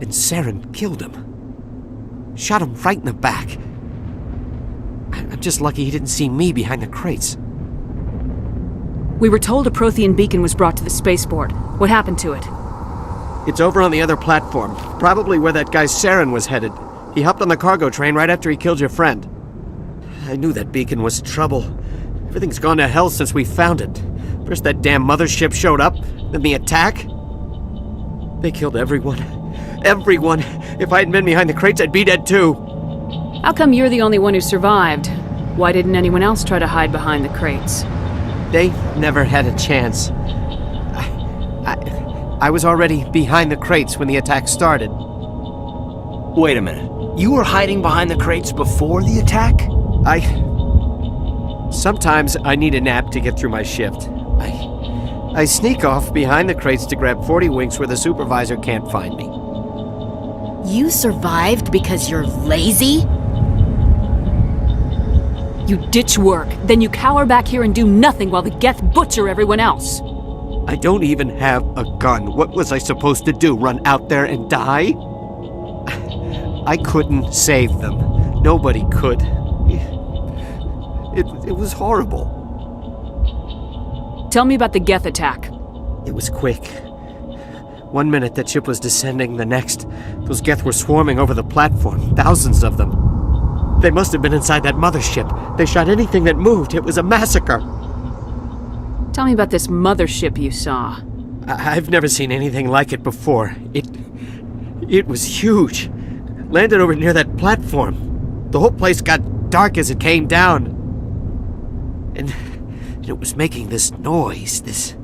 Speaker 7: And Saren killed him. Shot him right in the back. I'm just lucky he didn't see me behind the crates.
Speaker 8: We were told a Prothean beacon was brought to the spaceport. What happened to it?
Speaker 7: It's over on the other platform. Probably where that guy Saren was headed. He hopped on the cargo train right after he killed your friend. I knew that beacon was trouble. Everything's gone to hell since we found it. First that damn mothership showed up, then the attack. They killed everyone. Everyone! If I hadn't been behind the crates, I'd be dead too.
Speaker 8: How come you're the only one who survived? Why didn't anyone else try to hide behind the crates?
Speaker 7: They never had a chance. I was already behind the crates when the attack started.
Speaker 18: Wait a minute. You were hiding behind the crates before the attack?
Speaker 7: Sometimes I need a nap to get through my shift. I sneak off behind the crates to grab 40 winks where the supervisor can't find me.
Speaker 14: You survived because you're lazy?
Speaker 8: You ditch work, then you cower back here and do nothing while the Geth butcher everyone else.
Speaker 7: I don't even have a gun. What was I supposed to do, run out there and die? I couldn't save them. Nobody could. It was horrible.
Speaker 8: Tell me about the Geth attack.
Speaker 7: It was quick. 1 minute that ship was descending, the next, those Geth were swarming over the platform, thousands of them. They must have been inside that mothership. They shot anything that moved. It was a massacre.
Speaker 8: Tell me about this mothership you saw.
Speaker 7: I've never seen anything like it before. It was huge. Landed over near that platform. The whole place got dark as it came down. And it was making this noise, this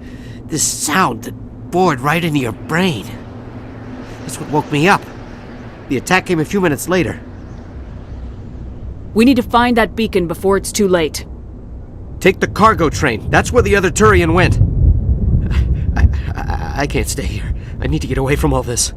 Speaker 7: sound that bored right into your brain. That's what woke me up. The attack came a few minutes later.
Speaker 8: We need to find that beacon before it's too late.
Speaker 7: Take the cargo train. That's where the other Turian went. I can't stay here. I need to get away from all this.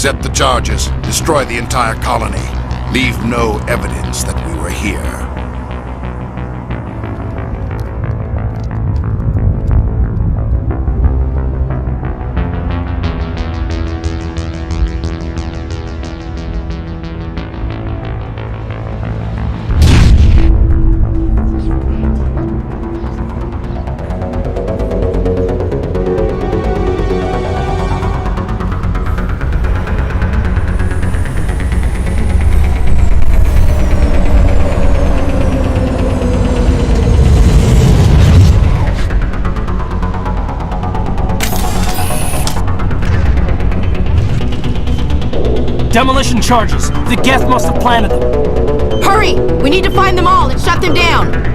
Speaker 4: Set the charges. Destroy the entire colony. Leave no evidence that we were here.
Speaker 7: Demolition charges. The Geth must have planted them.
Speaker 14: Hurry! We need to find them all and shut them down!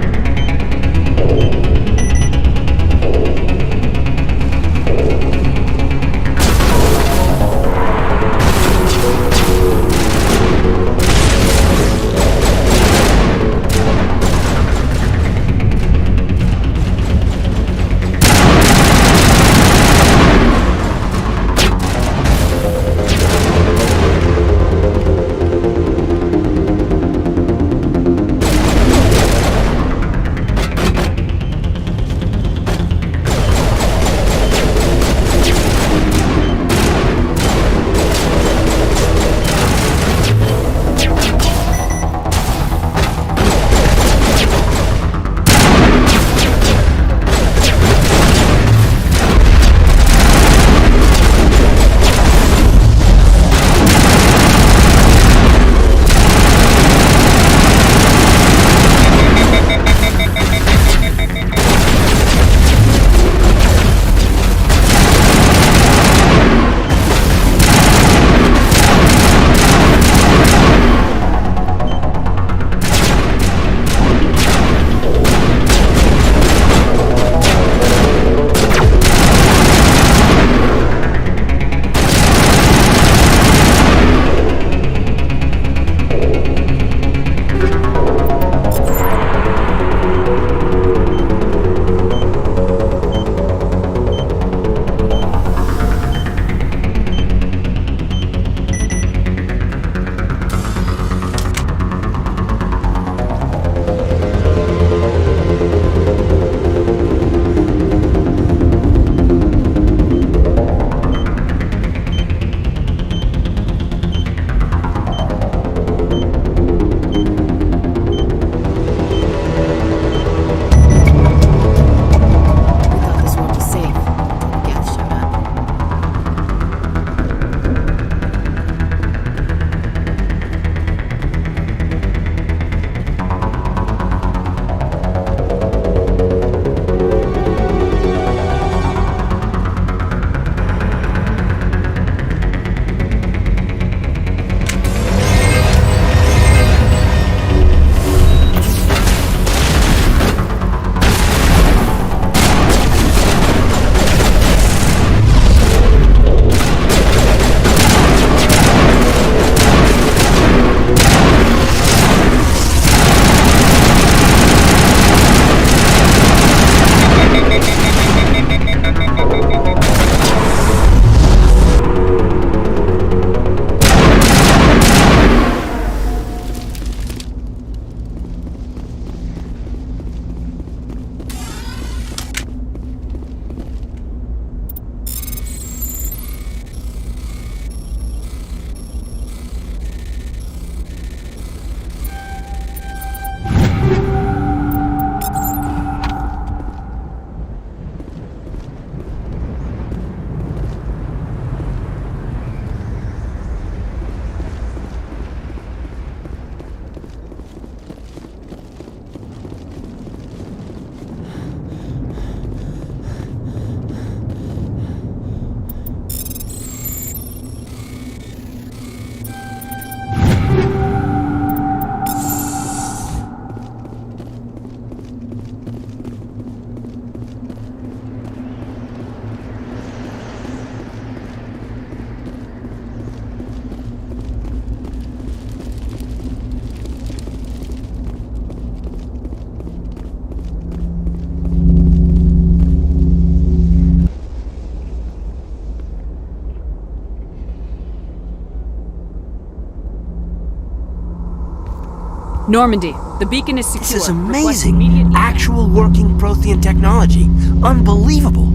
Speaker 8: Normandy, the beacon is secure.
Speaker 18: This is
Speaker 8: Request
Speaker 18: amazing.
Speaker 8: immediate evac.
Speaker 18: Actual working Prothean technology. Unbelievable.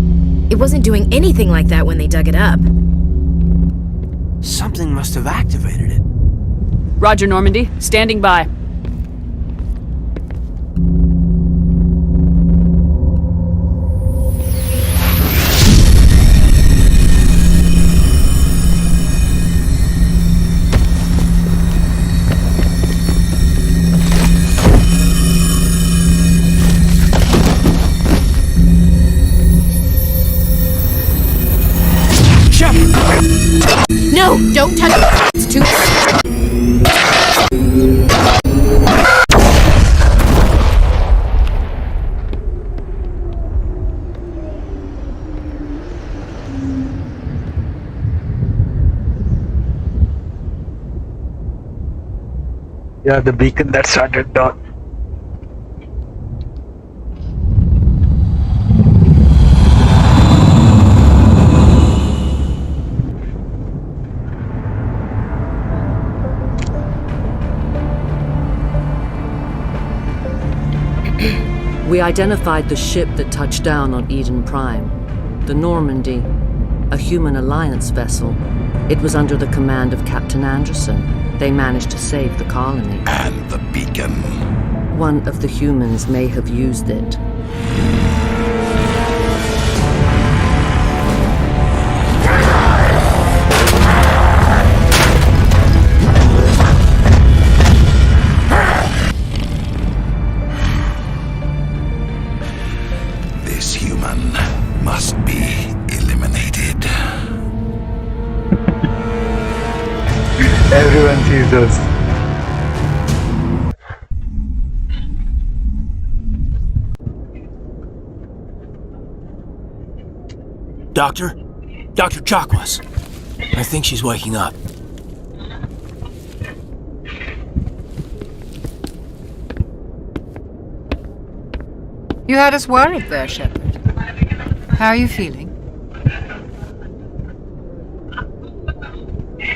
Speaker 14: It wasn't doing anything like that when they dug it up.
Speaker 18: Something must have activated it.
Speaker 8: Roger, Normandy. Standing by.
Speaker 14: No, don't touch it. It's too...
Speaker 19: Yeah, the beacon that started down.
Speaker 20: We identified the ship that touched down on Eden Prime. The Normandy, a human alliance vessel. It was under the command of Captain Anderson. They managed to save the colony.
Speaker 4: And the beacon.
Speaker 20: One of the humans may have used it.
Speaker 4: This human must be eliminated.
Speaker 19: Everyone sees us.
Speaker 18: Doctor? Dr. Chakwas. I think she's waking up.
Speaker 12: You had us worried there, Shepard. How are you feeling?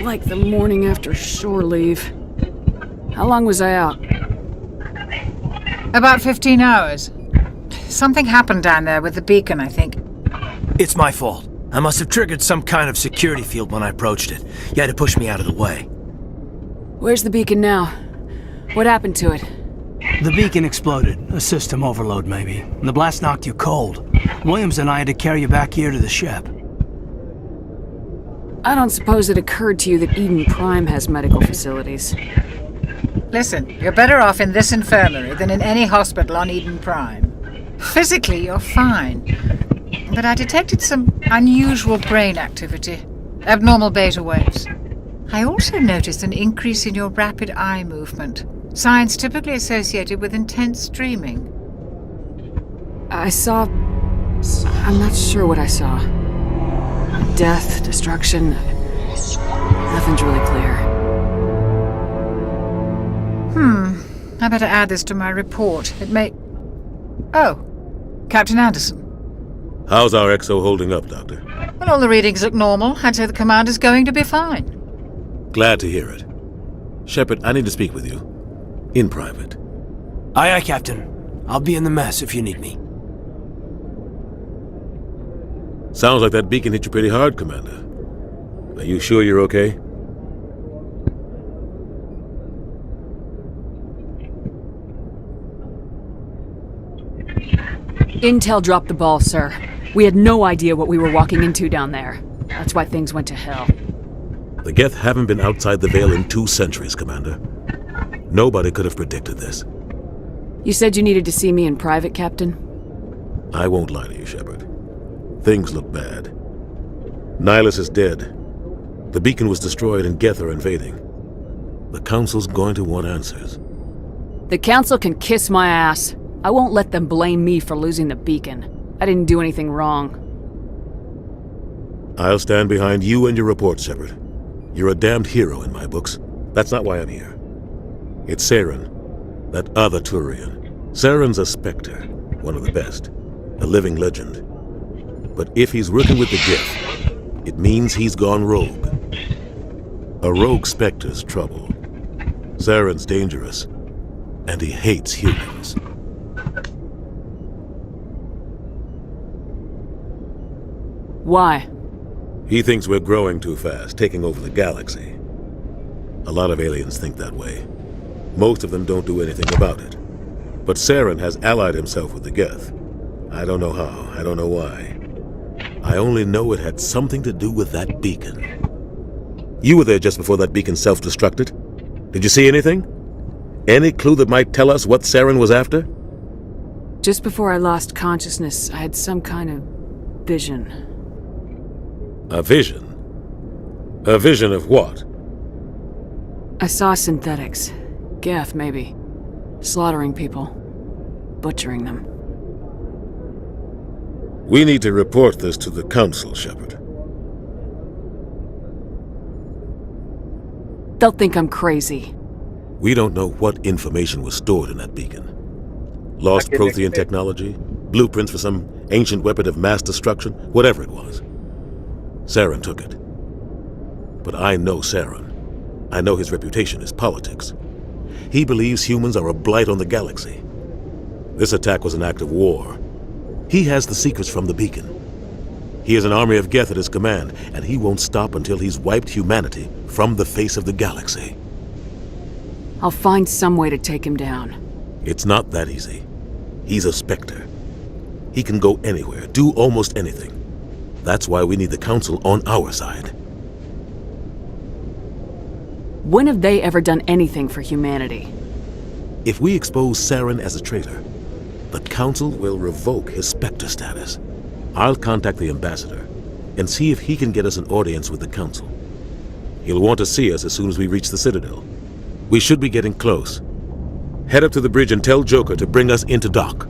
Speaker 8: Like the morning after shore leave. How long was I out?
Speaker 12: About 15 hours. Something happened down there with the beacon, I think.
Speaker 18: It's my fault. I must have triggered some kind of security field when I approached it. You had to push me out of the way.
Speaker 8: Where's the beacon now? What happened to it?
Speaker 18: The beacon exploded. A system overload, maybe. The blast knocked you cold. Williams and I had to carry you back here to the ship.
Speaker 8: I don't suppose it occurred to you that Eden Prime has medical facilities.
Speaker 12: Listen, you're better off in this infirmary than in any hospital on Eden Prime. Physically, you're fine. But I detected some unusual brain activity. Abnormal beta waves. I also noticed an increase in your rapid eye movement. Signs typically associated with intense dreaming.
Speaker 8: I saw... I'm not sure what I saw. Death, destruction... Nothing's really clear.
Speaker 12: I better add this to my report. It may... Oh, Captain Anderson.
Speaker 3: How's our XO holding up, Doctor?
Speaker 12: Well, all the readings look normal. I'd say the commander's going to be fine.
Speaker 3: Glad to hear it. Shepard, I need to speak with you. In private.
Speaker 18: Aye, Captain. I'll be in the mess if you need me.
Speaker 3: Sounds like that beacon hit you pretty hard, Commander. Are you sure you're okay?
Speaker 8: Intel dropped the ball, sir. We had no idea what we were walking into down there. That's why things went to hell.
Speaker 3: The Geth haven't been outside the Veil in 2 centuries, Commander. Nobody could have predicted this.
Speaker 8: You said you needed to see me in private, Captain?
Speaker 3: I won't lie to you, Shepard. Things look bad. Nihilus is dead. The beacon was destroyed and Geth are invading. The Council's going to want answers.
Speaker 8: The Council can kiss my ass. I won't let them blame me for losing the beacon. I didn't do anything wrong.
Speaker 3: I'll stand behind you and your report, Shepard. You're a damned hero in my books. That's not why I'm here. It's Saren, that other Turian. Saren's a Spectre, one of the best, a living legend. But if he's working with the Geth, it means he's gone rogue. A rogue Spectre's trouble. Saren's dangerous, And he hates humans.
Speaker 8: Why?
Speaker 3: He thinks we're growing too fast, taking over the galaxy. A lot of aliens think that way. Most of them don't do anything about it. But Saren has allied himself with the Geth. I don't know how, I don't know why. I only know it had something to do with that beacon. You were there just before that beacon self-destructed. Did you see anything? Any clue that might tell us what Saren was after?
Speaker 8: Just before I lost consciousness, I had some kind of vision.
Speaker 3: A vision? A vision of what?
Speaker 8: I saw synthetics. Geth, maybe. Slaughtering people. Butchering them.
Speaker 3: We need to report this to the Council, Shepard.
Speaker 8: They'll think I'm crazy.
Speaker 3: We don't know what information was stored in that beacon. Lost Prothean technology? Blueprints for some ancient weapon of mass destruction? Whatever it was. Saren took it. But I know Saren. I know his reputation is politics. He believes humans are a blight on the galaxy. This attack was an act of war. He has the secrets from the beacon. He has an army of Geth at his command, and he won't stop until he's wiped humanity from the face of the galaxy.
Speaker 8: I'll find some way to take him down.
Speaker 3: It's not that easy. He's a Spectre. He can go anywhere, do almost anything. That's why we need the Council on our side.
Speaker 8: When have they ever done anything for humanity?
Speaker 3: If we expose Saren as a traitor, the Council will revoke his Spectre status. I'll contact the Ambassador and see if he can get us an audience with the Council. He'll want to see us as soon as we reach the Citadel. We should be getting close. Head up to the bridge and tell Joker to bring us into dock.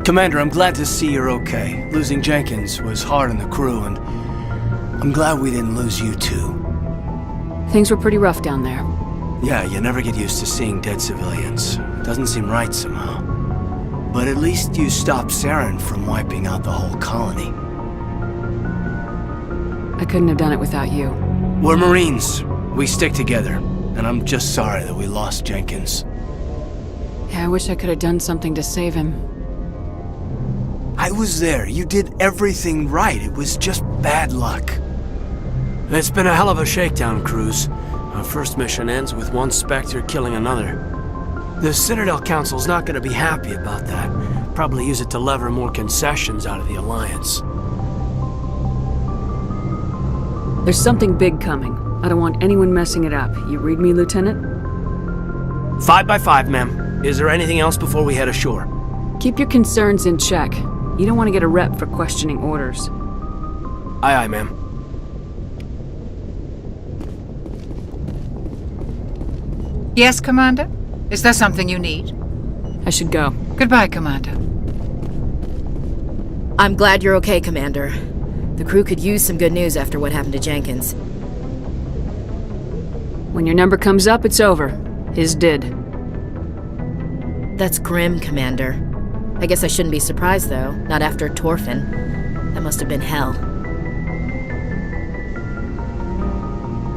Speaker 18: Commander, I'm glad to see you're okay. Losing Jenkins was hard on the crew, and I'm glad we didn't lose you too.
Speaker 8: Things were pretty rough down there.
Speaker 18: Yeah, you never get used to seeing dead civilians. It doesn't seem right somehow. But at least you stopped Saren from wiping out the whole colony.
Speaker 8: I couldn't have done it without you.
Speaker 18: We're Marines. We stick together. And I'm just sorry that we lost Jenkins.
Speaker 8: Yeah, I wish I could have done something to save him.
Speaker 18: I was there. You did everything right. It was just bad luck. It's been a hell of a shakedown, Cruz. Our first mission ends with one Spectre killing another. The Citadel Council's not going to be happy about that. Probably use it to lever more concessions out of the Alliance.
Speaker 8: There's something big coming. I don't want anyone messing it up. You read me, Lieutenant?
Speaker 18: 5 by 5, ma'am. Is there anything else before we head ashore?
Speaker 8: Keep your concerns in check. You don't want to get a rep for questioning orders.
Speaker 18: Aye, aye, ma'am.
Speaker 12: Yes, Commander? Is there something you need?
Speaker 8: I should go.
Speaker 12: Goodbye, Commander.
Speaker 14: I'm glad you're okay, Commander. The crew could use some good news after what happened to Jenkins.
Speaker 8: When your number comes up, it's over. His did.
Speaker 14: That's grim, Commander. I guess I shouldn't be surprised, though. Not after Torfin. That must have been hell.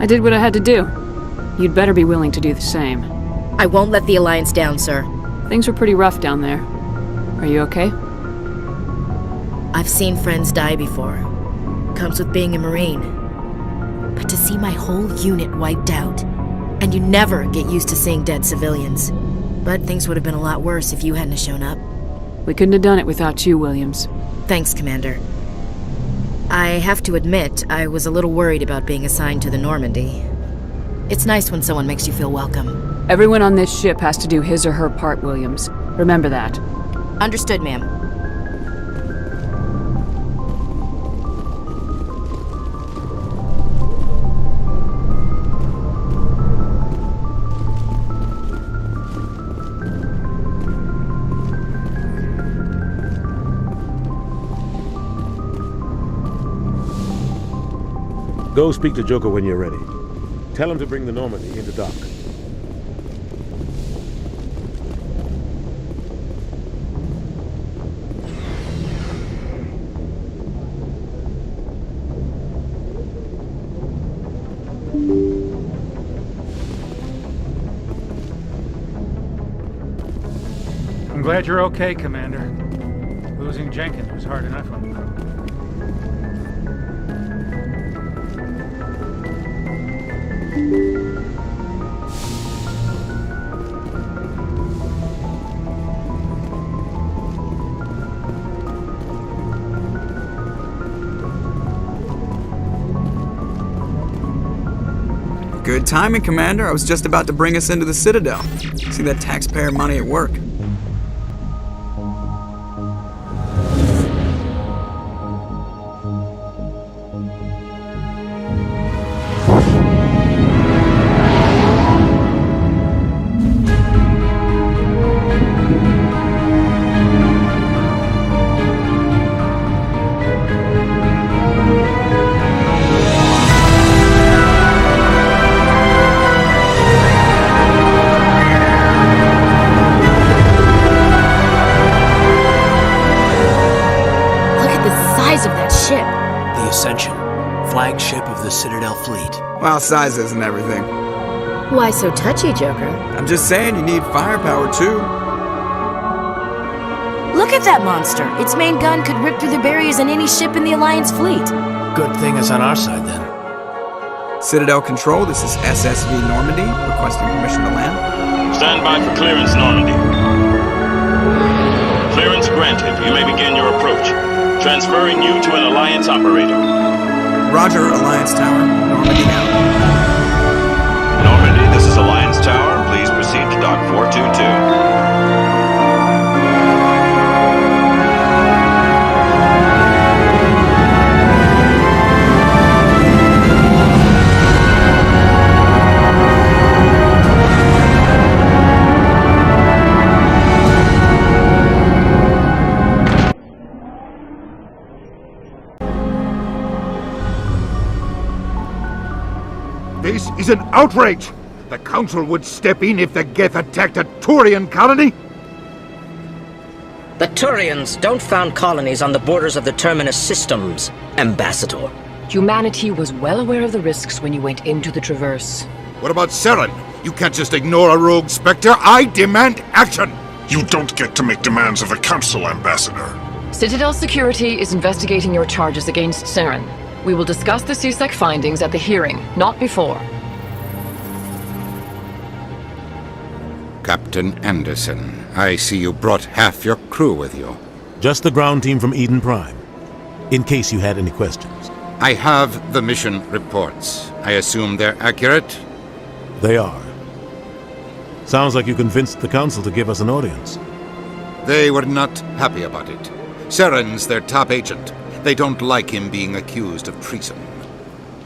Speaker 8: I did what I had to do. You'd better be willing to do the same.
Speaker 14: I won't let the Alliance down, sir.
Speaker 8: Things were pretty rough down there. Are you okay?
Speaker 14: I've seen friends die before. Comes with being a Marine. But to see my whole unit wiped out, and you never get used to seeing dead civilians. But things would have been a lot worse if you hadn't shown up.
Speaker 8: We couldn't have done it without you, Williams.
Speaker 14: Thanks, Commander. I have to admit, I was a little worried about being assigned to the Normandy. It's nice when someone makes you feel welcome.
Speaker 8: Everyone on this ship has to do his or her part, Williams. Remember that.
Speaker 14: Understood, ma'am.
Speaker 3: Go speak to Joker when you're ready. Tell him to bring the Normandy into dock.
Speaker 10: I'm glad you're okay, Commander. Losing Jenkins was hard enough on the crew.
Speaker 5: Good timing, Commander. I was just about to bring us into the Citadel. See that taxpayer money at work.
Speaker 18: Flagship of the Citadel fleet.
Speaker 5: Well, size isn't everything.
Speaker 14: Why so touchy, Joker?
Speaker 5: I'm just saying you need firepower too.
Speaker 14: Look at that monster. Its main gun could rip through the barriers in any ship in the Alliance fleet.
Speaker 18: Good thing it's on our side then.
Speaker 5: Citadel Control, this is SSV Normandy, requesting permission to land.
Speaker 21: Stand by for clearance, Normandy. Clearance granted. You may begin your approach. Transferring you to an Alliance operator.
Speaker 5: Roger, Alliance Tower. Normandy out.
Speaker 21: Normandy, this is Alliance Tower. Please proceed to Dock 422.
Speaker 2: This is an outrage! The Council would step in if the Geth attacked a Turian colony?
Speaker 22: The Turians don't found colonies on the borders of the Terminus systems, Ambassador.
Speaker 23: Humanity was well aware of the risks when you went into the Traverse.
Speaker 2: What about Saren? You can't just ignore a rogue Spectre. I demand action!
Speaker 4: You don't get to make demands of the Council, Ambassador.
Speaker 23: Citadel Security is investigating your charges against Saren. We will discuss the CSEC findings at the hearing, not before.
Speaker 2: Captain Anderson, I see you brought half your crew with you.
Speaker 3: Just the ground team from Eden Prime, in case you had any questions.
Speaker 2: I have the mission reports. I assume they're accurate?
Speaker 3: They are. Sounds like you convinced the Council to give us an audience.
Speaker 2: They were not happy about it. Saren's their top agent. They don't like him being accused of treason.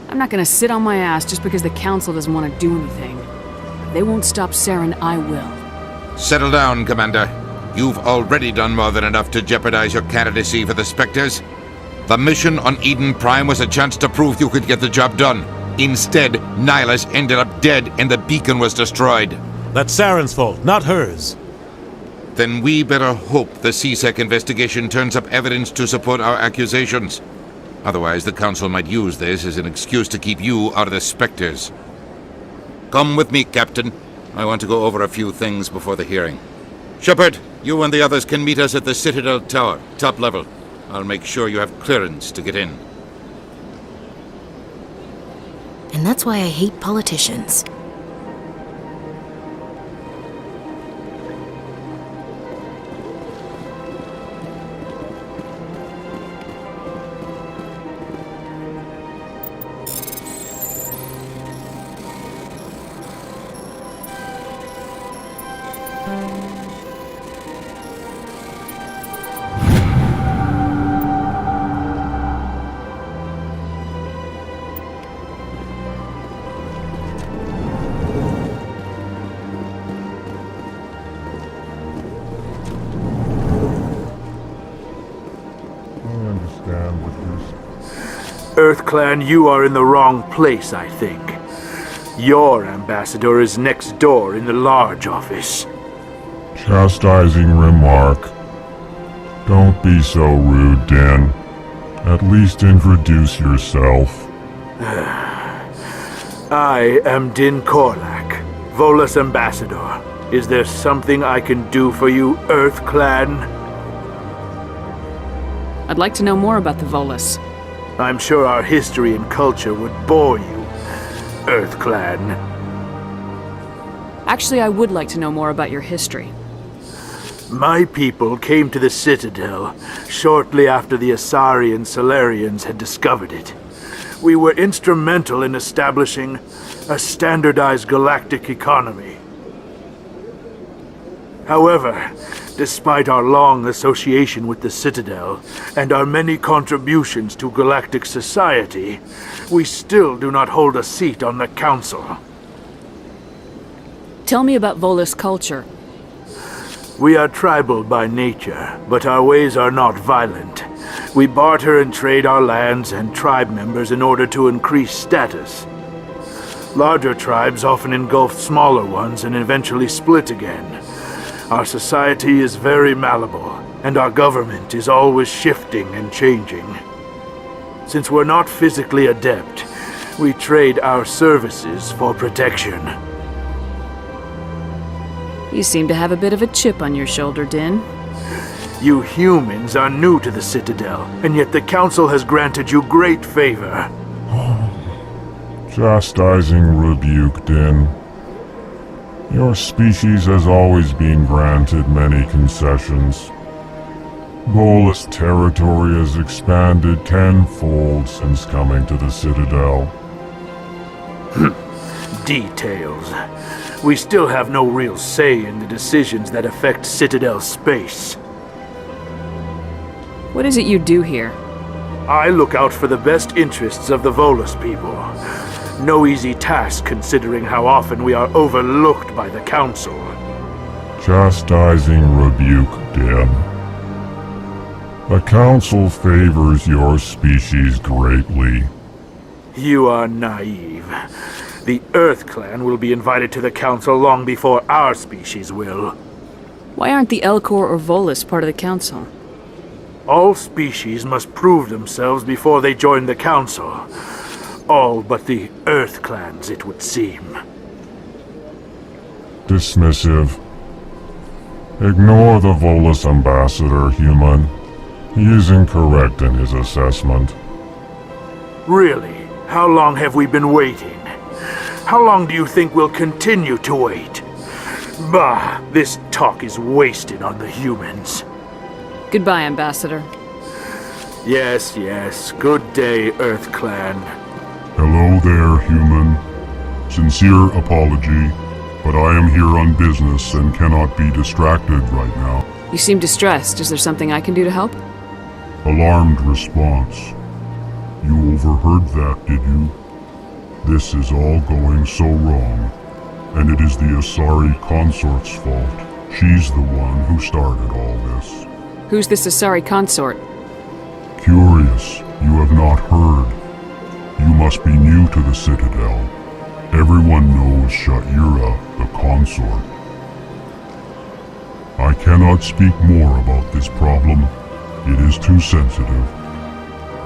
Speaker 8: I'm not gonna sit on my ass just because the Council doesn't want to do anything. If they won't stop Saren, I will.
Speaker 2: Settle down, Commander. You've already done more than enough to jeopardize your candidacy for the Spectres. The mission on Eden Prime was a chance to prove you could get the job done. Instead, Nihilus ended up dead and the beacon was destroyed.
Speaker 3: That's Saren's fault, not hers.
Speaker 2: Then we better hope the CSEC investigation turns up evidence to support our accusations. Otherwise, the Council might use this as an excuse to keep you out of the Spectres. Come with me, Captain. I want to go over a few things before the hearing. Shepard, you and the others can meet us at the Citadel Tower, top level. I'll make sure you have clearance to get in.
Speaker 14: And that's why I hate politicians.
Speaker 19: EarthClan, you are in the wrong place, I think.
Speaker 1: Your ambassador is next door in the large office.
Speaker 9: Chastising remark. Don't be so rude, Din. At least introduce yourself.
Speaker 1: I am Din Korlak, Volus ambassador. Is there something I can do for you, Earth Clan?
Speaker 8: I'd like to know more about the Volus.
Speaker 1: I'm sure our history and culture would bore you, Earth Clan.
Speaker 8: Actually, I would like to know more about your history.
Speaker 1: My people came to the Citadel shortly after the Asari and Solarians had discovered it. We were instrumental in establishing a standardized galactic economy. However, despite our long association with the Citadel and our many contributions to galactic society, we still do not hold a seat on the Council.
Speaker 8: Tell me about Volus culture.
Speaker 1: We are tribal by nature, but our ways are not violent. We barter and trade our lands and tribe members in order to increase status. Larger tribes often engulf smaller ones and eventually split again. Our society is very malleable, and our government is always shifting and changing. Since we're not physically adept, we trade our services for protection.
Speaker 8: You seem to have a bit of a chip on your shoulder, Din.
Speaker 1: You humans are new to the Citadel, and yet the Council has granted you great favor.
Speaker 9: Chastising rebuke, Din. Your species has always been granted many concessions. Volus territory has expanded tenfold since coming to the Citadel.
Speaker 1: Details. We still have no real say in the decisions that affect Citadel space.
Speaker 8: What is it you do here?
Speaker 1: I look out for the best interests of the Volus people. No easy task considering how often we are overlooked by the Council.
Speaker 9: Chastising rebuke, Din. The Council favors your species greatly.
Speaker 1: You are naive. The Earth Clan will be invited to the Council long before our species will.
Speaker 8: Why aren't the Elcor or Volus part of the Council?
Speaker 1: All species must prove themselves before they join the Council. All but the Earth Clans, it would seem.
Speaker 9: Dismissive. Ignore the Volus ambassador, human. He is incorrect in his assessment.
Speaker 1: Really? How long have we been waiting? How long do you think we'll continue to wait? Bah, this talk is wasted on the humans.
Speaker 8: Goodbye, Ambassador.
Speaker 1: Yes, yes. Good day, Earth Clan.
Speaker 9: Hello there, human. Sincere apology, but I am here on business and cannot be distracted right now.
Speaker 8: You seem distressed. Is there something I can do to help?
Speaker 9: Alarmed response. You overheard that, did you? This is all going so wrong, and it is the Asari consort's fault. She's the one who started all this.
Speaker 8: Who's this Asari consort?
Speaker 9: Curious, you have not heard. You must be new to the Citadel. Everyone knows Sha'ira, the consort. I cannot speak more about this problem. It is too sensitive.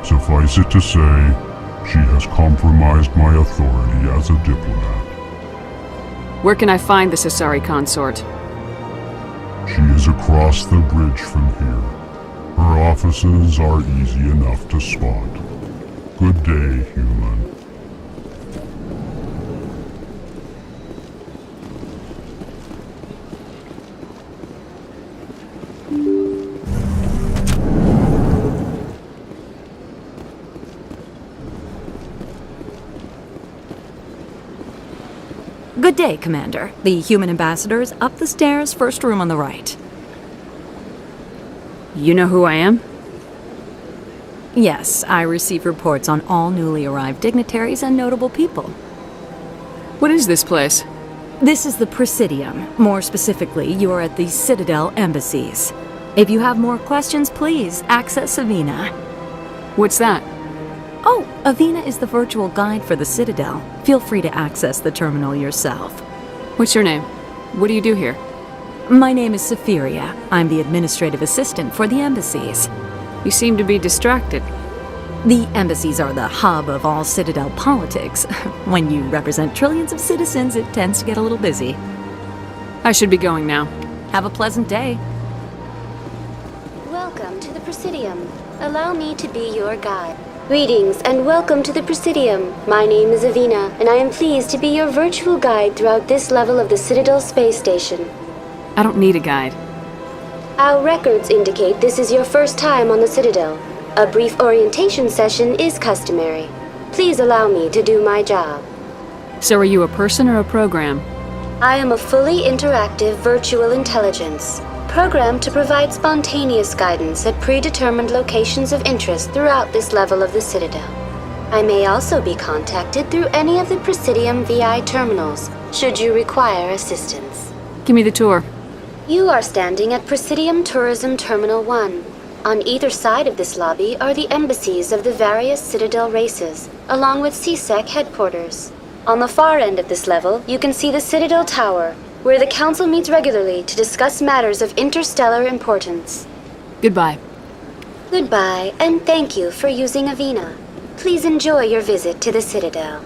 Speaker 9: Suffice it to say, she has compromised my authority as a diplomat.
Speaker 8: Where can I find this Asari consort?
Speaker 9: She is across the bridge from here. Her offices are easy enough to spot. Good day, human.
Speaker 11: Good day, Commander. The human ambassador is up the stairs, first room on the right.
Speaker 8: You know who I am?
Speaker 11: Yes, I receive reports on all newly arrived dignitaries and notable people.
Speaker 8: What is this place?
Speaker 11: This is the Presidium. More specifically, you are at the Citadel embassies. If you have more questions, please access Savina.
Speaker 8: What's that?
Speaker 11: Oh, Avina is the virtual guide for the Citadel. Feel free to access the terminal yourself.
Speaker 8: What's your name? What do you do here?
Speaker 11: My name is Safiria. I'm the administrative assistant for the embassies.
Speaker 8: You seem to be distracted.
Speaker 11: The embassies are the hub of all Citadel politics. When you represent trillions of citizens, it tends to get a little busy.
Speaker 8: I should be going now.
Speaker 11: Have a pleasant day.
Speaker 6: Welcome to the Presidium. Allow me to be your guide. Greetings and welcome to the Presidium. My name is Avina, and I am pleased to be your virtual guide throughout this level of the Citadel space station.
Speaker 8: I don't need a guide.
Speaker 6: Our records indicate this is your first time on the Citadel. A brief orientation session is customary. Please allow me to do my job.
Speaker 8: So are you a person or a program?
Speaker 6: I am a fully interactive virtual intelligence, programmed to provide spontaneous guidance at predetermined locations of interest throughout this level of the Citadel. I may also be contacted through any of the Presidium VI terminals, should you require assistance.
Speaker 8: Give me the tour.
Speaker 6: You are standing at Presidium Tourism Terminal 1. On either side of this lobby are the embassies of the various Citadel races, along with CSEC headquarters. On the far end of this level, you can see the Citadel Tower, where the Council meets regularly to discuss matters of interstellar importance.
Speaker 8: Goodbye.
Speaker 6: Goodbye, and thank you for using Avina. Please enjoy your visit to the Citadel.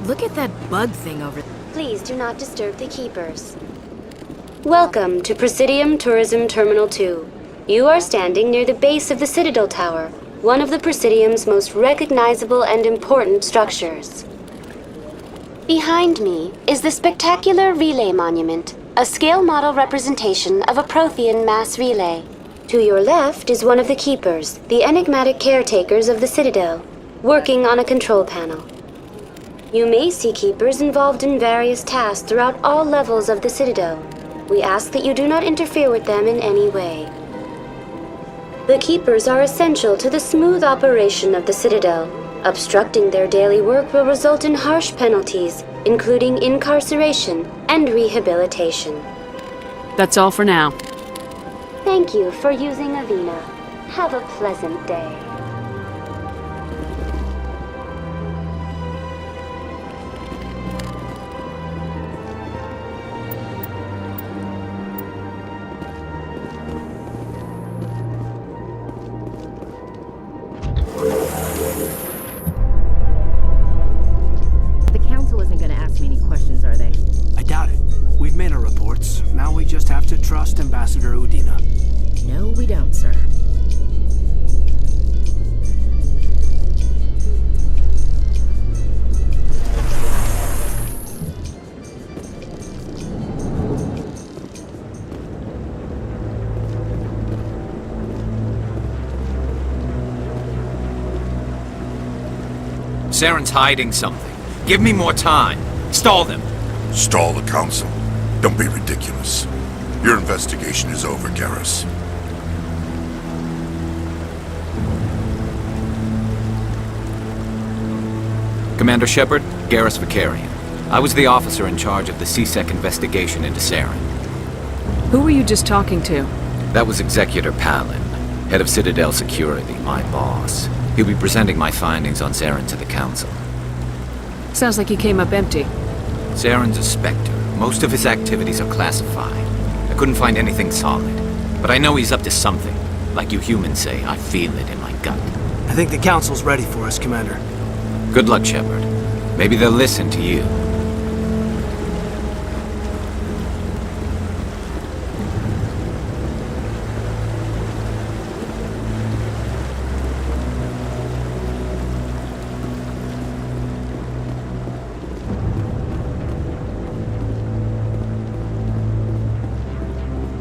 Speaker 11: Look at that bug thing over there.
Speaker 6: Please do not disturb the keepers. Welcome to Presidium Tourism Terminal 2. You are standing near the base of the Citadel Tower, one of the Presidium's most recognizable and important structures. Behind me is the spectacular Relay Monument, a scale model representation of a Prothean mass relay. To your left is one of the keepers, the enigmatic caretakers of the Citadel, working on a control panel. You may see keepers involved in various tasks throughout all levels of the Citadel. We ask that you do not interfere with them in any way. The keepers are essential to the smooth operation of the Citadel. Obstructing their daily work will result in harsh penalties, including incarceration and rehabilitation.
Speaker 8: That's all for now.
Speaker 6: Thank you for using Avina. Have a pleasant day.
Speaker 14: The Council isn't going to ask me any questions, are they?
Speaker 18: I doubt it. We've made our reports. Now we just have to trust Ambassador Udina.
Speaker 14: No, we don't, sir.
Speaker 13: Saren's hiding something. Give me more time. Stall them.
Speaker 4: Stall the Council? Don't be ridiculous. Your investigation is over, Garrus.
Speaker 13: Commander Shepard, Garrus Vicarian. I was the officer in charge of the CSEC investigation into Saren.
Speaker 8: Who were you just talking to?
Speaker 13: That was Executor Palin, head of Citadel Security, my boss. He'll be presenting my findings on Saren to the Council.
Speaker 8: Sounds like you came up empty.
Speaker 13: Saren's a Spectre. Most of his activities are classified. I couldn't find anything solid. But I know he's up to something. Like you humans say, I feel it in my gut.
Speaker 18: I think the Council's ready for us, Commander.
Speaker 13: Good luck, Shepard. Maybe they'll listen to you.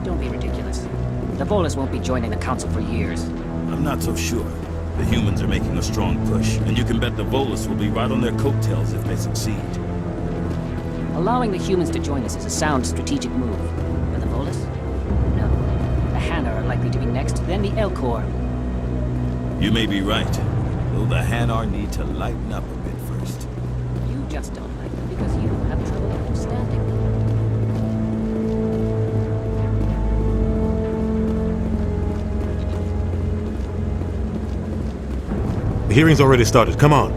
Speaker 15: Don't be ridiculous. The Volus won't be joining the Council for years.
Speaker 16: I'm not so sure. The humans are making a strong push, and you can bet the Volus will be right on their coattails if they succeed.
Speaker 15: Allowing the humans to join us is a sound strategic move. But the Volus? No. The Hanar are likely to be next, then the Elcor.
Speaker 16: You may be right, though the Hanar need to lighten up a bit first.
Speaker 15: You just don't like them because you have trouble understanding.
Speaker 3: The hearing's already started. Come on.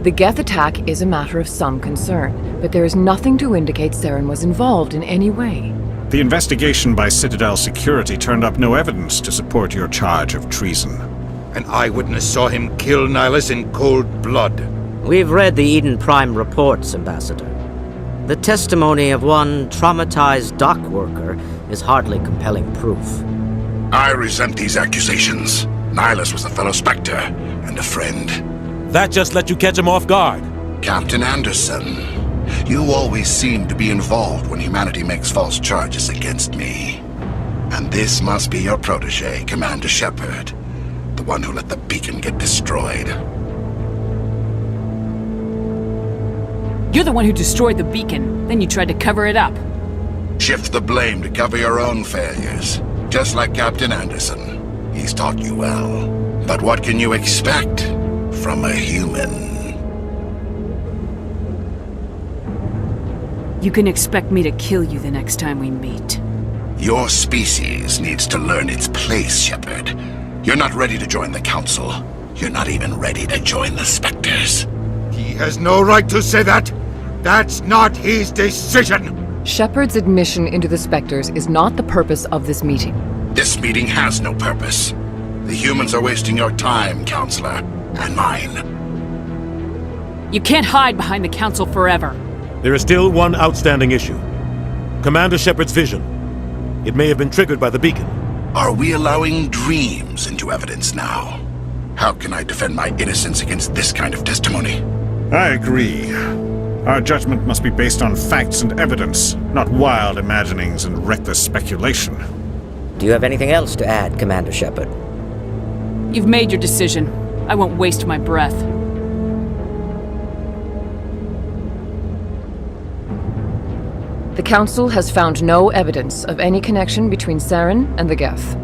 Speaker 17: The Geth attack is a matter of some concern, but there is nothing to indicate Saren was involved in any way.
Speaker 24: The investigation by Citadel Security turned up no evidence to support your charge of treason.
Speaker 2: An eyewitness saw him kill Nihilus in cold blood.
Speaker 22: We've read the Eden Prime reports, Ambassador. The testimony of one traumatized dock worker is hardly compelling proof.
Speaker 4: I resent these accusations. Nihilus was a fellow Spectre and a friend.
Speaker 3: That just let you catch him off guard.
Speaker 4: Captain Anderson, you always seem to be involved when humanity makes false charges against me. And this must be your protege, Commander Shepard, the one who let the beacon get destroyed.
Speaker 8: You're the one who destroyed the beacon, then you tried to cover it up.
Speaker 4: Shift the blame to cover your own failures, just like Captain Anderson. He's taught you well. But what can you expect from a human?
Speaker 8: You can expect me to kill you the next time we meet.
Speaker 4: Your species needs to learn its place, Shepard. You're not ready to join the Council. You're not even ready to join the Spectres.
Speaker 2: He has no right to say that. That's not his decision.
Speaker 17: Shepard's admission into the Spectres is not the purpose of this meeting.
Speaker 4: This meeting has no purpose. The humans are wasting your time, Counselor, and mine.
Speaker 8: You can't hide behind the Council forever.
Speaker 3: There is still one outstanding issue. Commander Shepard's vision. It may have been triggered by the beacon.
Speaker 4: Are we allowing dreams into evidence now? How can I defend my innocence against this kind of testimony?
Speaker 24: I agree. Our judgment must be based on facts and evidence, not wild imaginings and reckless speculation.
Speaker 22: Do you have anything else to add, Commander Shepard?
Speaker 8: You've made your decision. I won't waste my breath.
Speaker 17: The Council has found no evidence of any connection between Saren and the Geth.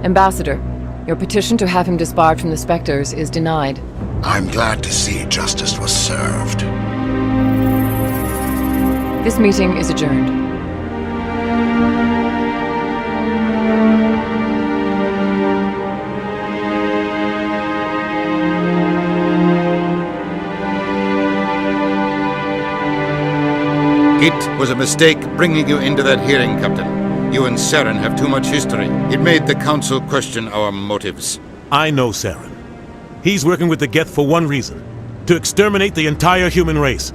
Speaker 17: Ambassador, your petition to have him disbarred from the Spectres is denied.
Speaker 4: I'm glad to see justice was served.
Speaker 17: This meeting is adjourned.
Speaker 2: It was a mistake bringing you into that hearing, Captain. You and Saren have too much history. It made the Council question our motives.
Speaker 3: I know Saren. He's working with the Geth for one reason. To exterminate the entire human race.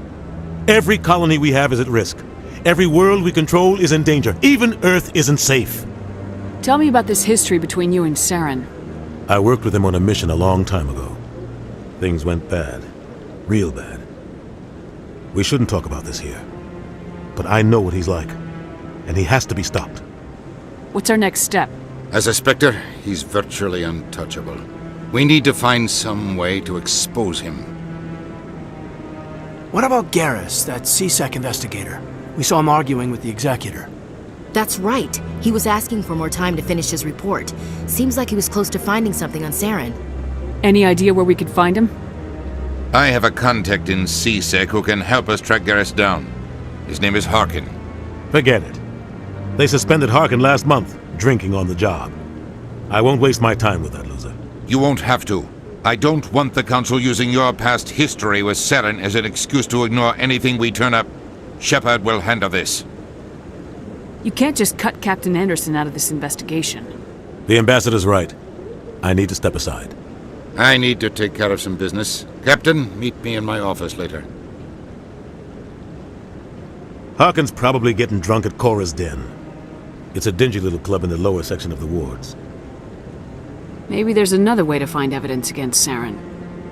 Speaker 3: Every colony we have is at risk. Every world we control is in danger. Even Earth isn't safe.
Speaker 8: Tell me about this history between you and Saren.
Speaker 3: I worked with him on a mission a long time ago. Things went bad. Real bad. We shouldn't talk about this here. But I know what he's like. And he has to be stopped.
Speaker 8: What's our next step?
Speaker 2: As a Spectre, he's virtually untouchable. We need to find some way to expose him.
Speaker 18: What about Garrus, that CSEC investigator? We saw him arguing with the Executor.
Speaker 14: That's right. He was asking for more time to finish his report. Seems like he was close to finding something on Saren.
Speaker 8: Any idea where we could find him?
Speaker 2: I have a contact in CSEC who can help us track Garrus down. His name is Harkin.
Speaker 3: Forget it. They suspended Harkin last month, drinking on the job. I won't waste my time with that loser.
Speaker 2: You won't have to. I don't want the Council using your past history with Saren as an excuse to ignore anything we turn up. Shepard will handle this.
Speaker 8: You can't just cut Captain Anderson out of this investigation.
Speaker 3: The ambassador's right. I need to step aside.
Speaker 2: I need to take care of some business. Captain, meet me in my office later.
Speaker 3: Harkin's probably getting drunk at Cora's Den. It's a dingy little club in the lower section of the wards.
Speaker 8: Maybe there's another way to find evidence against Saren.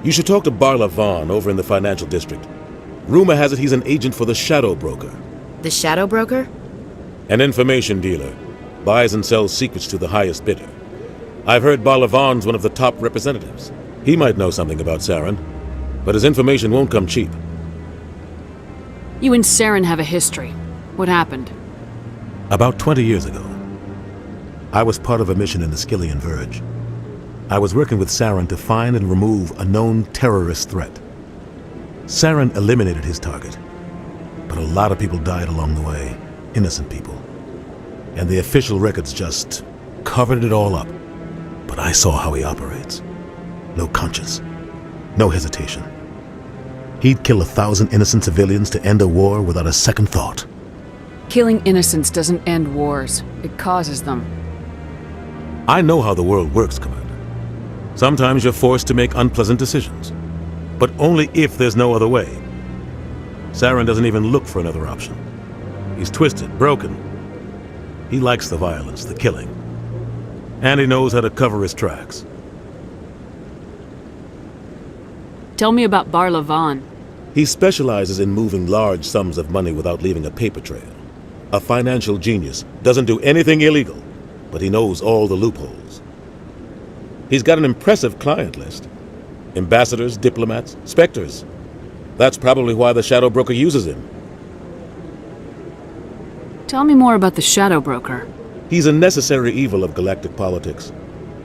Speaker 3: You should talk to Barla Vaughn over in the financial district. Rumor has it he's an agent for the Shadow Broker.
Speaker 14: The Shadow Broker?
Speaker 3: An information dealer. Buys and sells secrets to the highest bidder. I've heard Barla Vaughn's one of the top representatives. He might know something about Saren, but his information won't come cheap.
Speaker 8: You and Saren have a history. What happened?
Speaker 3: About 20 years ago, I was part of a mission in the Skillian Verge. I was working with Saren to find and remove a known terrorist threat. Saren eliminated his target, but a lot of people died along the way, innocent people. And the official records just covered it all up. But I saw how he operates. No conscience, no hesitation. He'd kill 1,000 innocent civilians to end a war without a second thought.
Speaker 8: Killing innocents doesn't end wars. It causes them.
Speaker 3: I know how the world works, Commander. Sometimes you're forced to make unpleasant decisions, but only if there's no other way. Saren doesn't even look for another option. He's twisted, broken. He likes the violence, the killing. And he knows how to cover his tracks.
Speaker 8: Tell me about Barla Vaughn.
Speaker 3: He specializes in moving large sums of money without leaving a paper trail. A financial genius, doesn't do anything illegal, but he knows all the loopholes. He's got an impressive client list. Ambassadors, diplomats, specters. That's probably why the Shadow Broker uses him.
Speaker 8: Tell me more about the Shadow Broker.
Speaker 3: He's a necessary evil of galactic politics.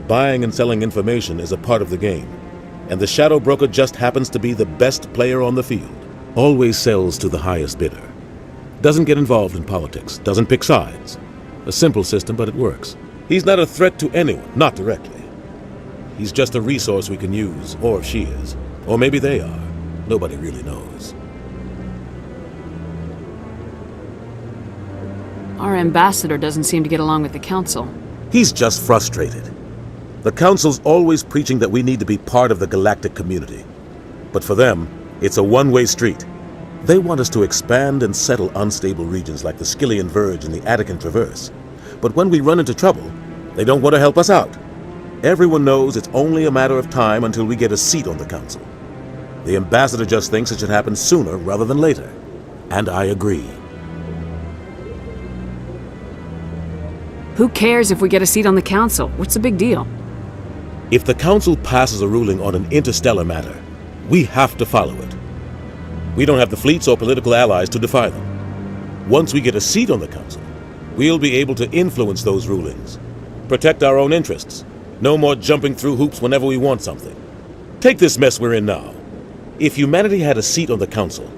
Speaker 3: Buying and selling information is a part of the game. And the Shadow Broker just happens to be the best player on the field. Always sells to the highest bidder. Doesn't get involved in politics, doesn't pick sides. A simple system, but it works. He's not a threat to anyone, not directly. He's just a resource we can use, or she is. Or maybe they are. Nobody really knows.
Speaker 8: Our ambassador doesn't seem to get along with the Council.
Speaker 3: He's just frustrated. The Council's always preaching that we need to be part of the galactic community. But for them, it's a one-way street. They want us to expand and settle unstable regions like the Skillian Verge and the Attican Traverse. But when we run into trouble, they don't want to help us out. Everyone knows it's only a matter of time until we get a seat on the Council. The ambassador just thinks it should happen sooner rather than later. And I agree.
Speaker 8: Who cares if we get a seat on the Council? What's the big deal?
Speaker 3: If the Council passes a ruling on an interstellar matter, we have to follow it. We don't have the fleets or political allies to defy them. Once we get a seat on the Council, we'll be able to influence those rulings. Protect our own interests. No more jumping through hoops whenever we want something. Take this mess we're in now. If humanity had a seat on the Council,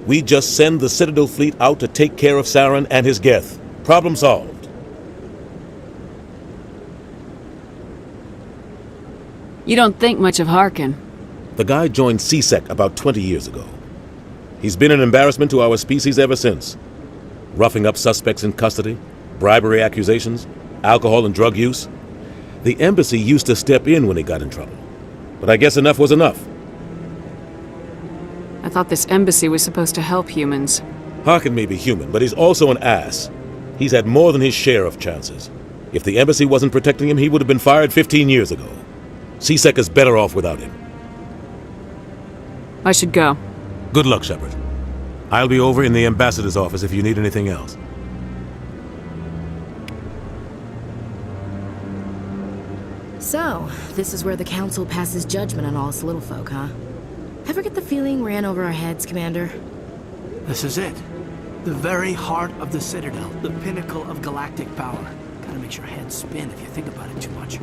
Speaker 3: we'd just send the Citadel fleet out to take care of Saren and his Geth. Problem solved.
Speaker 8: You don't think much of Harkin.
Speaker 3: The guy joined CSEC about 20 years ago. He's been an embarrassment to our species ever since. Roughing up suspects in custody, bribery accusations, alcohol and drug use. The embassy used to step in when he got in trouble. But I guess enough was enough.
Speaker 8: I thought this embassy was supposed to help humans.
Speaker 3: Harkin may be human, but he's also an ass. He's had more than his share of chances. If the embassy wasn't protecting him, he would have been fired 15 years ago. CSEC is better off without him.
Speaker 8: I should go.
Speaker 3: Good luck, Shepard. I'll be over in the ambassador's office if you need anything else.
Speaker 14: So, this is where the Council passes judgment on all us little folk, huh? Ever get the feeling we're in over our heads, Commander?
Speaker 18: This is it. The very heart of the Citadel, the pinnacle of galactic power. Kinda makes your head spin if you think about it too much.